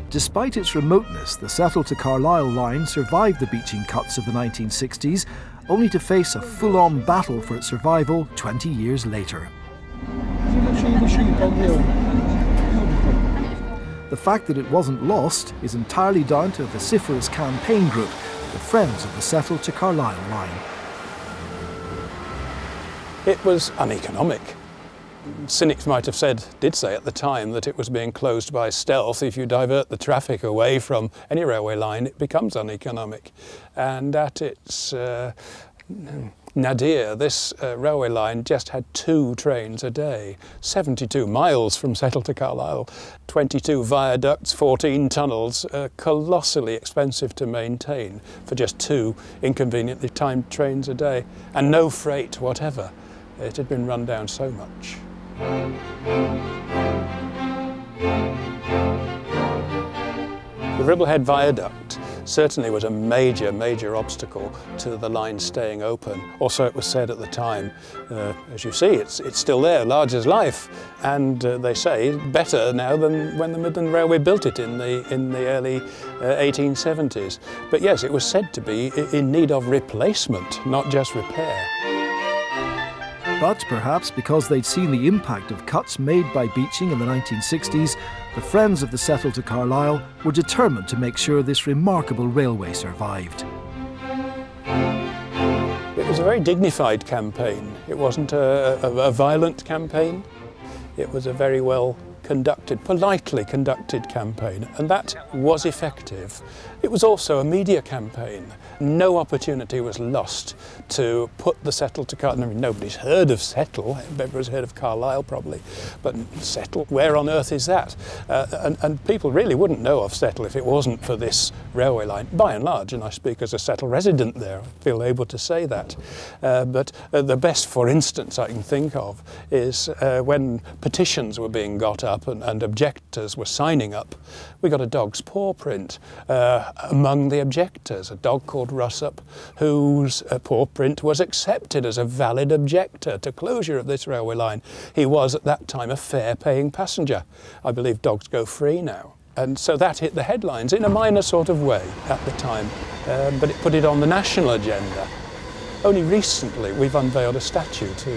Despite its remoteness, the Settle to Carlisle line survived the beaching cuts of the 1960s, only to face a full-on battle for its survival 20 years later. The fact that it wasn't lost is entirely down to a vociferous campaign group, the Friends of the Settle to Carlisle line. It was uneconomic. Cynics might have did say at the time that it was being closed by stealth. If you divert the traffic away from any railway line, it becomes uneconomic. And at its nadir, this railway line just had 2 trains a day, 72 miles from Settle to Carlisle, 22 viaducts, 14 tunnels, colossally expensive to maintain for just 2 inconveniently timed trains a day, and no freight whatever. It had been run down so much. The Ribblehead Viaduct certainly was a major obstacle to the line staying open. Also, it was said at the time, as you see, it's still there, large as life, and they say better now than when the Midland Railway built it in the early 1870s. But yes, it was said to be in need of replacement, not just repair. But perhaps because they'd seen the impact of cuts made by beaching in the 1960s, the Friends of the Settle to Carlisle were determined to make sure this remarkable railway survived. It was a very dignified campaign. It wasn't a violent campaign. It was a very well conducted, politely conducted campaign, and that was effective. It was also a media campaign. No opportunity was lost to put the Settle to Carlisle. I mean, nobody's heard of Settle, everybody's heard of Carlisle probably, but Settle, where on earth is that? And people really wouldn't know of Settle if it wasn't for this railway line, by and large, and I speak as a Settle resident there, I feel able to say that. But the best, for instance, I can think of is when petitions were being got up and objectors were signing up, we got a dog's paw print among the objectors, a dog called Russup, whose paw print was accepted as a valid objector to closure of this railway line. He was at that time a fare-paying passenger. I believe dogs go free now. And so that hit the headlines in a minor sort of way at the time, but it put it on the national agenda. Only recently we've unveiled a statue to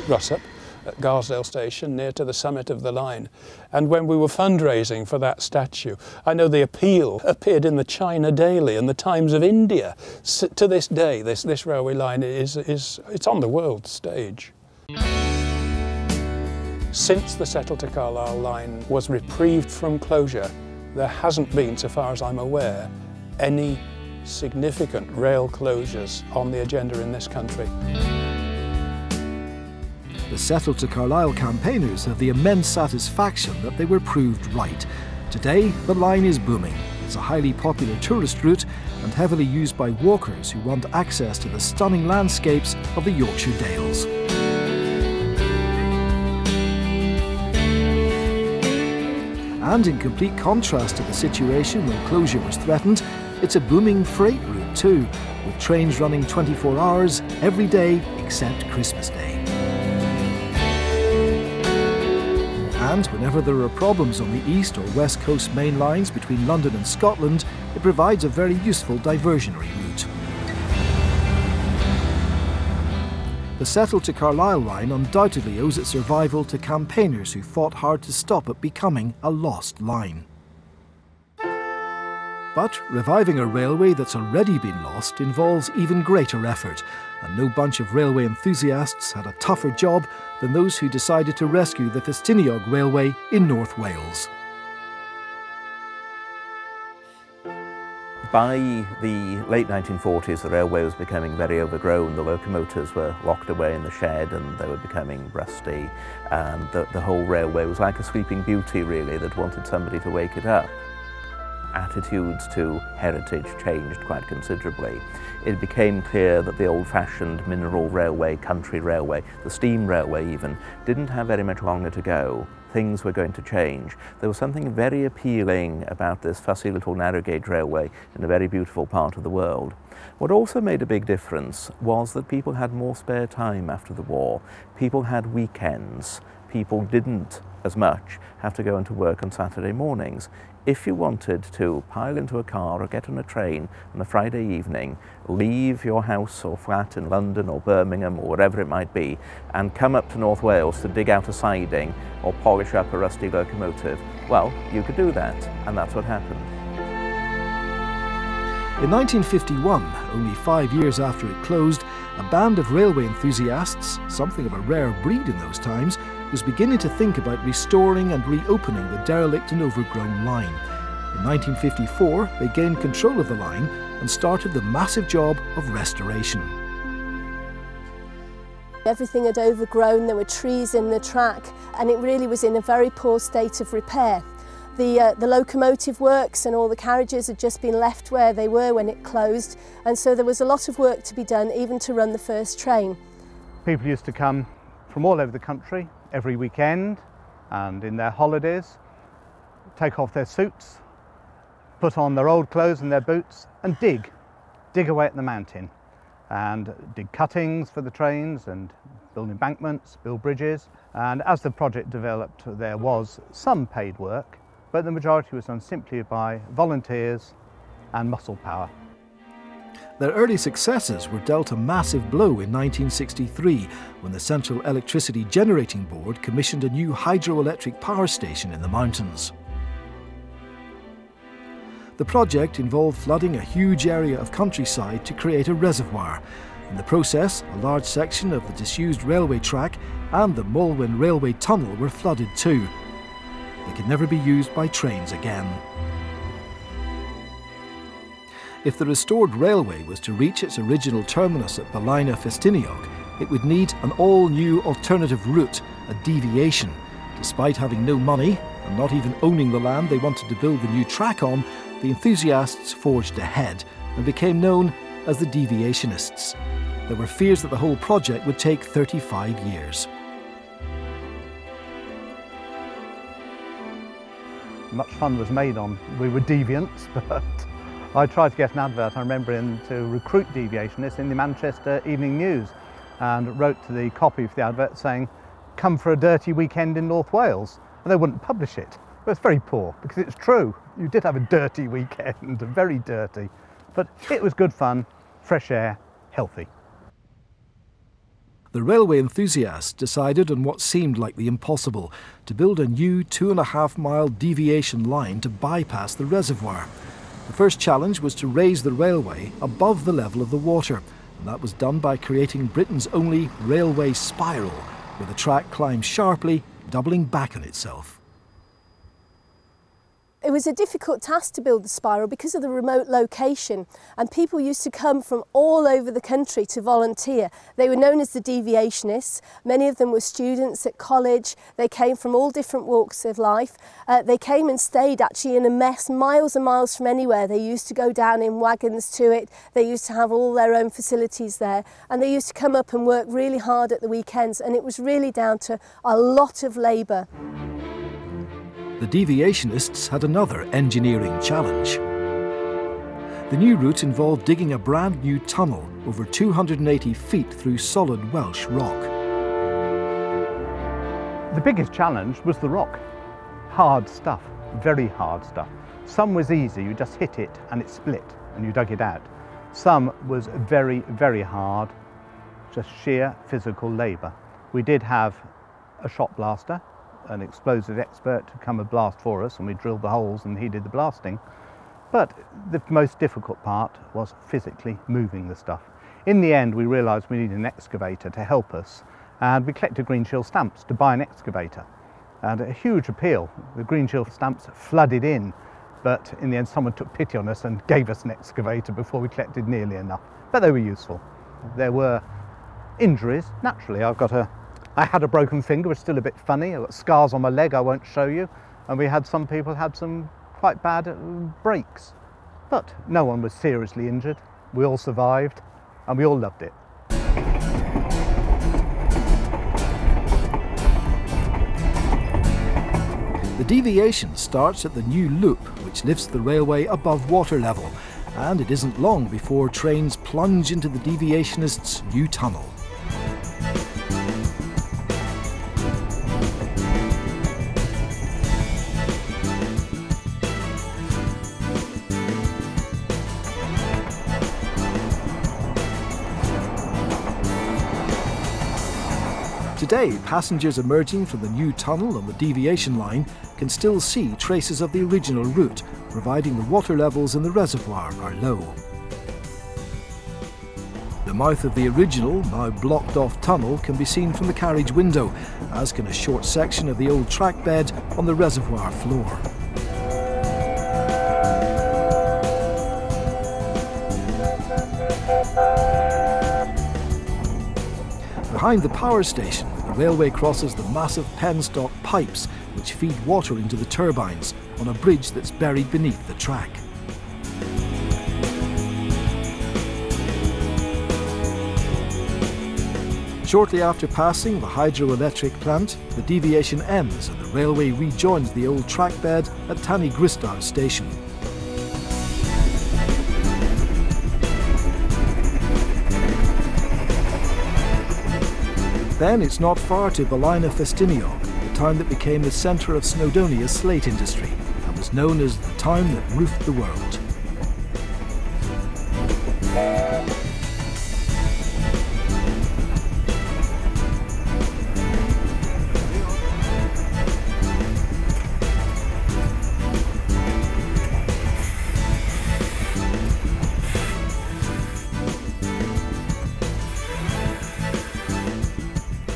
Russup at Garsdale Station, near to the summit of the line. And when we were fundraising for that statue, I know the appeal appeared in the China Daily and the Times of India. To this day, this railway line it's on the world stage. Since the Settle to Carlisle line was reprieved from closure, there hasn't been, so far as I'm aware, any significant rail closures on the agenda in this country. The Settle to Carlisle campaigners have the immense satisfaction that they were proved right. Today, the line is booming. It's a highly popular tourist route and heavily used by walkers who want access to the stunning landscapes of the Yorkshire Dales. And in complete contrast to the situation when closure was threatened, it's a booming freight route too, with trains running 24 hours every day except Christmas Day. And whenever there are problems on the east or west coast main lines between London and Scotland, it provides a very useful diversionary route. The Settle to Carlisle line undoubtedly owes its survival to campaigners who fought hard to stop it becoming a lost line. But reviving a railway that's already been lost involves even greater effort, and no bunch of railway enthusiasts had a tougher job than those who decided to rescue the Festiniog Railway in North Wales. By the late 1940s, the railway was becoming very overgrown. The locomotives were locked away in the shed and they were becoming rusty. And the whole railway was like a sleeping beauty, really, that wanted somebody to wake it up. Attitudes to heritage changed quite considerably. It became clear that the old-fashioned mineral railway, country railway, the steam railway even, didn't have very much longer to go. Things were going to change. There was something very appealing about this fussy little narrow gauge railway in a very beautiful part of the world. What also made a big difference was that people had more spare time after the war. People had weekends. People didn't as much have to go into work on Saturday mornings. If you wanted to pile into a car or get on a train on a Friday evening, leave your house or flat in London or Birmingham or wherever it might be, and come up to North Wales to dig out a siding or polish up a rusty locomotive, well, you could do that, and that's what happened. In 1951, only 5 years after it closed, a band of railway enthusiasts, something of a rare breed in those times, was beginning to think about restoring and reopening the derelict and overgrown line. In 1954, they gained control of the line and started the massive job of restoration. Everything had overgrown, there were trees in the track, and it really was in a very poor state of repair. The locomotive works and all the carriages had just been left where they were when it closed, and so there was a lot of work to be done even to run the first train. People used to come from all over the country every weekend and in their holidays, take off their suits, put on their old clothes and their boots and dig away at the mountain and dig cuttings for the trains and build embankments, build bridges. And as the project developed, there was some paid work, but the majority was done simply by volunteers and muscle power. Their early successes were dealt a massive blow in 1963 when the Central Electricity Generating Board commissioned a new hydroelectric power station in the mountains. The project involved flooding a huge area of countryside to create a reservoir. In the process, a large section of the disused railway track and the Molwyn Railway Tunnel were flooded too. They could never be used by trains again. If the restored railway was to reach its original terminus at Ballina Festiniog, it would need an all-new alternative route, a deviation. Despite having no money, and not even owning the land they wanted to build the new track on, the enthusiasts forged ahead and became known as the Deviationists. There were fears that the whole project would take 35 years. Much fun was made on we were deviants, but I tried to get an advert, I remember, to recruit deviationists in the Manchester Evening News, and wrote to the copy for the advert saying, "Come for a dirty weekend in North Wales," and they wouldn't publish it. It was very poor, because it's true, you did have a dirty weekend, very dirty, but it was good fun, fresh air, healthy. The railway enthusiasts decided on what seemed like the impossible, to build a new 2.5-mile deviation line to bypass the reservoir. The first challenge was to raise the railway above the level of the water, and that was done by creating Britain's only railway spiral, where the track climbs sharply, doubling back on itself. It was a difficult task to build the spiral because of the remote location, and people used to come from all over the country to volunteer. They were known as the Deviationists. Many of them were students at college. They came from all different walks of life. They came and stayed actually in a mess miles and miles from anywhere. They used to go down in wagons to it. They used to have all their own facilities there, and they used to come up and work really hard at the weekends, and it was really down to a lot of labour. The Deviationists had another engineering challenge. The new route involved digging a brand new tunnel over 280 feet through solid Welsh rock. The biggest challenge was the rock. Hard stuff, very hard stuff. Some was easy, you just hit it and it split and you dug it out. Some was very, very hard, just sheer physical labour. We did have a shot blaster, an explosive expert to come and blast for us, and we drilled the holes and he did the blasting. But the most difficult part was physically moving the stuff. In the end, we realised we needed an excavator to help us, and we collected Green Shield stamps to buy an excavator. And a huge appeal. The Green Shield stamps flooded in, but in the end someone took pity on us and gave us an excavator before we collected nearly enough. But they were useful. There were injuries, naturally. I had a broken finger, which is still a bit funny. I've got scars on my leg I won't show you. And we had some people had some quite bad breaks. But no one was seriously injured. We all survived and we all loved it. The deviation starts at the new loop, which lifts the railway above water level, and it isn't long before trains plunge into the deviationists' new tunnel. Today, passengers emerging from the new tunnel on the deviation line can still see traces of the original route, providing the water levels in the reservoir are low. The mouth of the original, now blocked off tunnel can be seen from the carriage window, as can a short section of the old track bed on the reservoir floor. Behind the power station, the railway crosses the massive penstock pipes which feed water into the turbines on a bridge that's buried beneath the track. Shortly after passing the hydroelectric plant, the deviation ends and the railway rejoins the old track bed at Tanygristow station. Then it's not far to Ballina-Festiniog, the town that became the centre of Snowdonia's slate industry and was known as the town that roofed the world.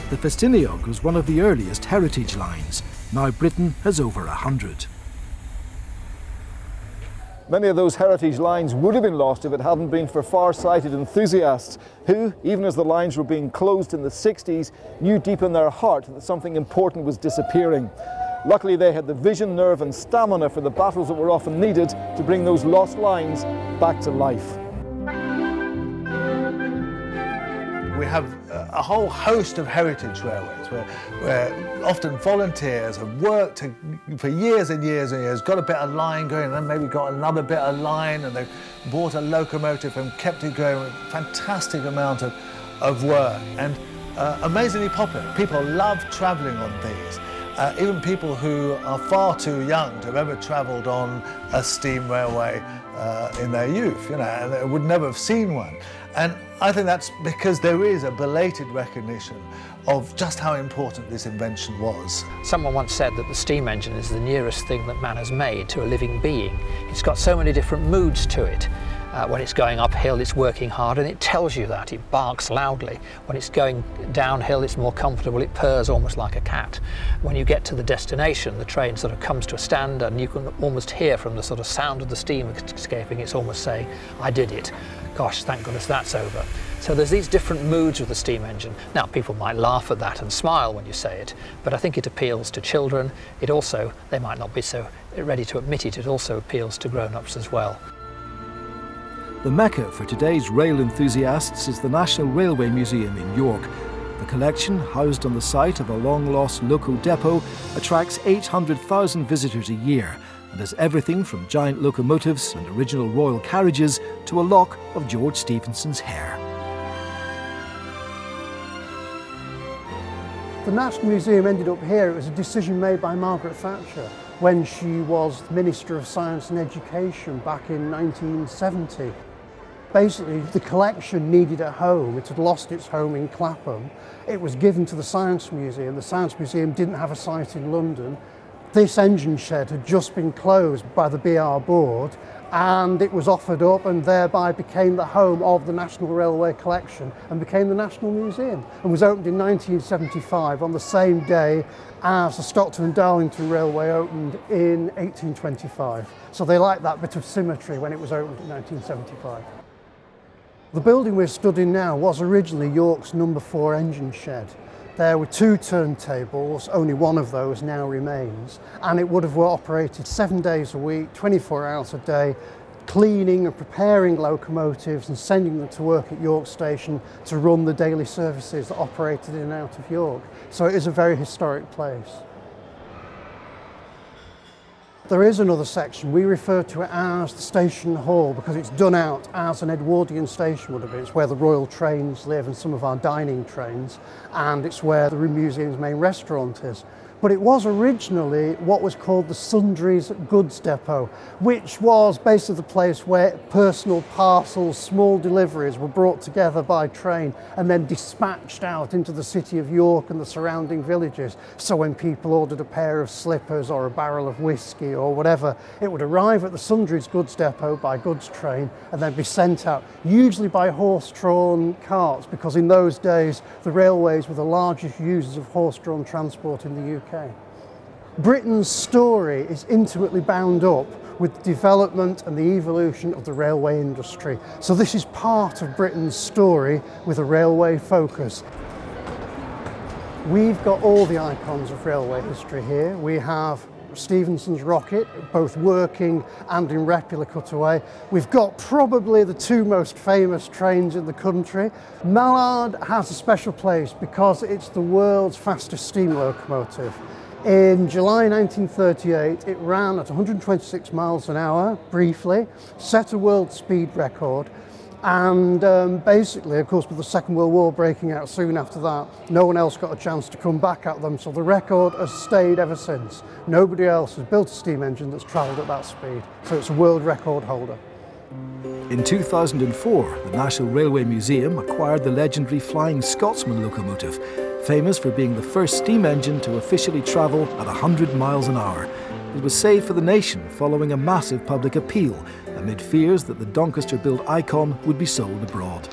The Festiniog was one of the earliest heritage lines. Now Britain has over 100. Many of those heritage lines would have been lost if it hadn't been for far-sighted enthusiasts who, even as the lines were being closed in the 60s, knew deep in their heart that something important was disappearing. Luckily, they had the vision, nerve and stamina for the battles that were often needed to bring those lost lines back to life. We have a whole host of heritage railways where often volunteers have worked for years and years and years, got a bit of line going, and then maybe got another bit of line, and they've bought a locomotive and kept it going with a fantastic amount of work, and amazingly popular. People love travelling on these. Even people who are far too young to have ever travelled on a steam railway in their youth, you know, and they would never have seen one. And I think that's because there is a belated recognition of just how important this invention was. Someone once said that the steam engine is the nearest thing that man has made to a living being. It's got so many different moods to it. When it's going uphill, it's working hard, and it tells you that. It barks loudly. When it's going downhill, it's more comfortable. It purrs almost like a cat. When you get to the destination, the train sort of comes to a stand, and you can almost hear from the sort of sound of the steam escaping, it's almost saying, I did it. Gosh, thank goodness that's over. So there's these different moods with the steam engine. Now, people might laugh at that and smile when you say it, but I think it appeals to children. It also, they might not be so ready to admit it, it also appeals to grown-ups as well. The mecca for today's rail enthusiasts is the National Railway Museum in York. The collection, housed on the site of a long-lost local depot, attracts 800,000 visitors a year and has everything from giant locomotives and original royal carriages to a lock of George Stephenson's hair. The National Museum ended up here. It was a decision made by Margaret Thatcher when she was Minister of Science and Education back in 1970. Basically, the collection needed a home. It had lost its home in Clapham. It was given to the Science Museum. The Science Museum didn't have a site in London. This engine shed had just been closed by the BR board, and it was offered up and thereby became the home of the National Railway Collection and became the National Museum, and was opened in 1975 on the same day as the Stockton and Darlington Railway opened in 1825. So they liked that bit of symmetry when it was opened in 1975. The building we're stood in now was originally York's number 4 engine shed. There were 2 turntables, only one of those now remains, and it would have operated 7 days a week, 24 hours a day, cleaning and preparing locomotives and sending them to work at York Station to run the daily services that operated in and out of York. So it is a very historic place. There is another section, we refer to it as the Station Hall because it's done out as an Edwardian station would have been. It's where the Royal Trains live and some of our dining trains, and it's where the museum's main restaurant is. But it was originally what was called the Sundries Goods Depot, which was basically the place where personal parcels, small deliveries were brought together by train and then dispatched out into the city of York and the surrounding villages. So when people ordered a pair of slippers or a barrel of whiskey or whatever, it would arrive at the Sundries Goods Depot by goods train and then be sent out, usually by horse-drawn carts, because in those days the railways were the largest users of horse-drawn transport in the UK. Britain's story is intimately bound up with the development and the evolution of the railway industry. So this is part of Britain's story with a railway focus. We've got all the icons of railway history here. We have Stephenson's rocket, both working and in replica cutaway. We've got probably the 2 most famous trains in the country. Mallard has a special place because it's the world's fastest steam locomotive. In July 1938, it ran at 126 miles an hour, briefly, set a world speed record, and basically, of course, with the Second World War breaking out soon after that, no one else got a chance to come back at them, so the record has stayed ever since. Nobody else has built a steam engine that's travelled at that speed, so it's a world record holder. In 2004, the National Railway Museum acquired the legendary Flying Scotsman locomotive, famous for being the first steam engine to officially travel at 100 miles an hour. It was saved for the nation following a massive public appeal, amid fears that the Doncaster-built icon would be sold abroad.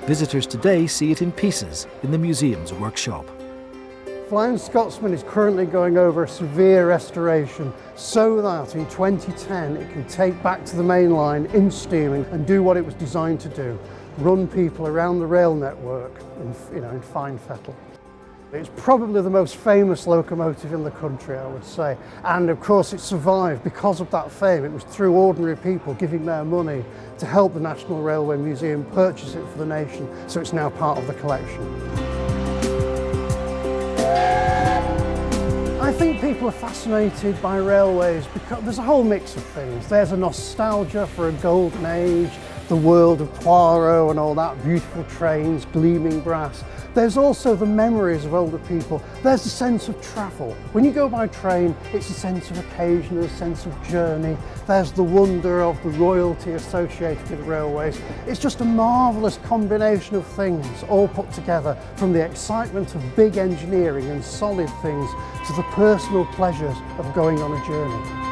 Visitors today see it in pieces in the museum's workshop. Flying Scotsman is currently going over a severe restoration so that in 2010 it can take back to the main line in steam and do what it was designed to do, run people around the rail network in fine fettle. It's probably the most famous locomotive in the country, I would say, and of course it survived because of that fame. It was through ordinary people giving their money to help the National Railway Museum purchase it for the nation, so it's now part of the collection. I think people are fascinated by railways because there's a whole mix of things. There's a nostalgia for a golden age, the world of Poirot and all that, beautiful trains, gleaming brass. There's also the memories of older people. There's a sense of travel. When you go by train, it's a sense of occasion, a sense of journey. There's the wonder of the royalty associated with railways. It's just a marvellous combination of things all put together, from the excitement of big engineering and solid things to the personal pleasures of going on a journey.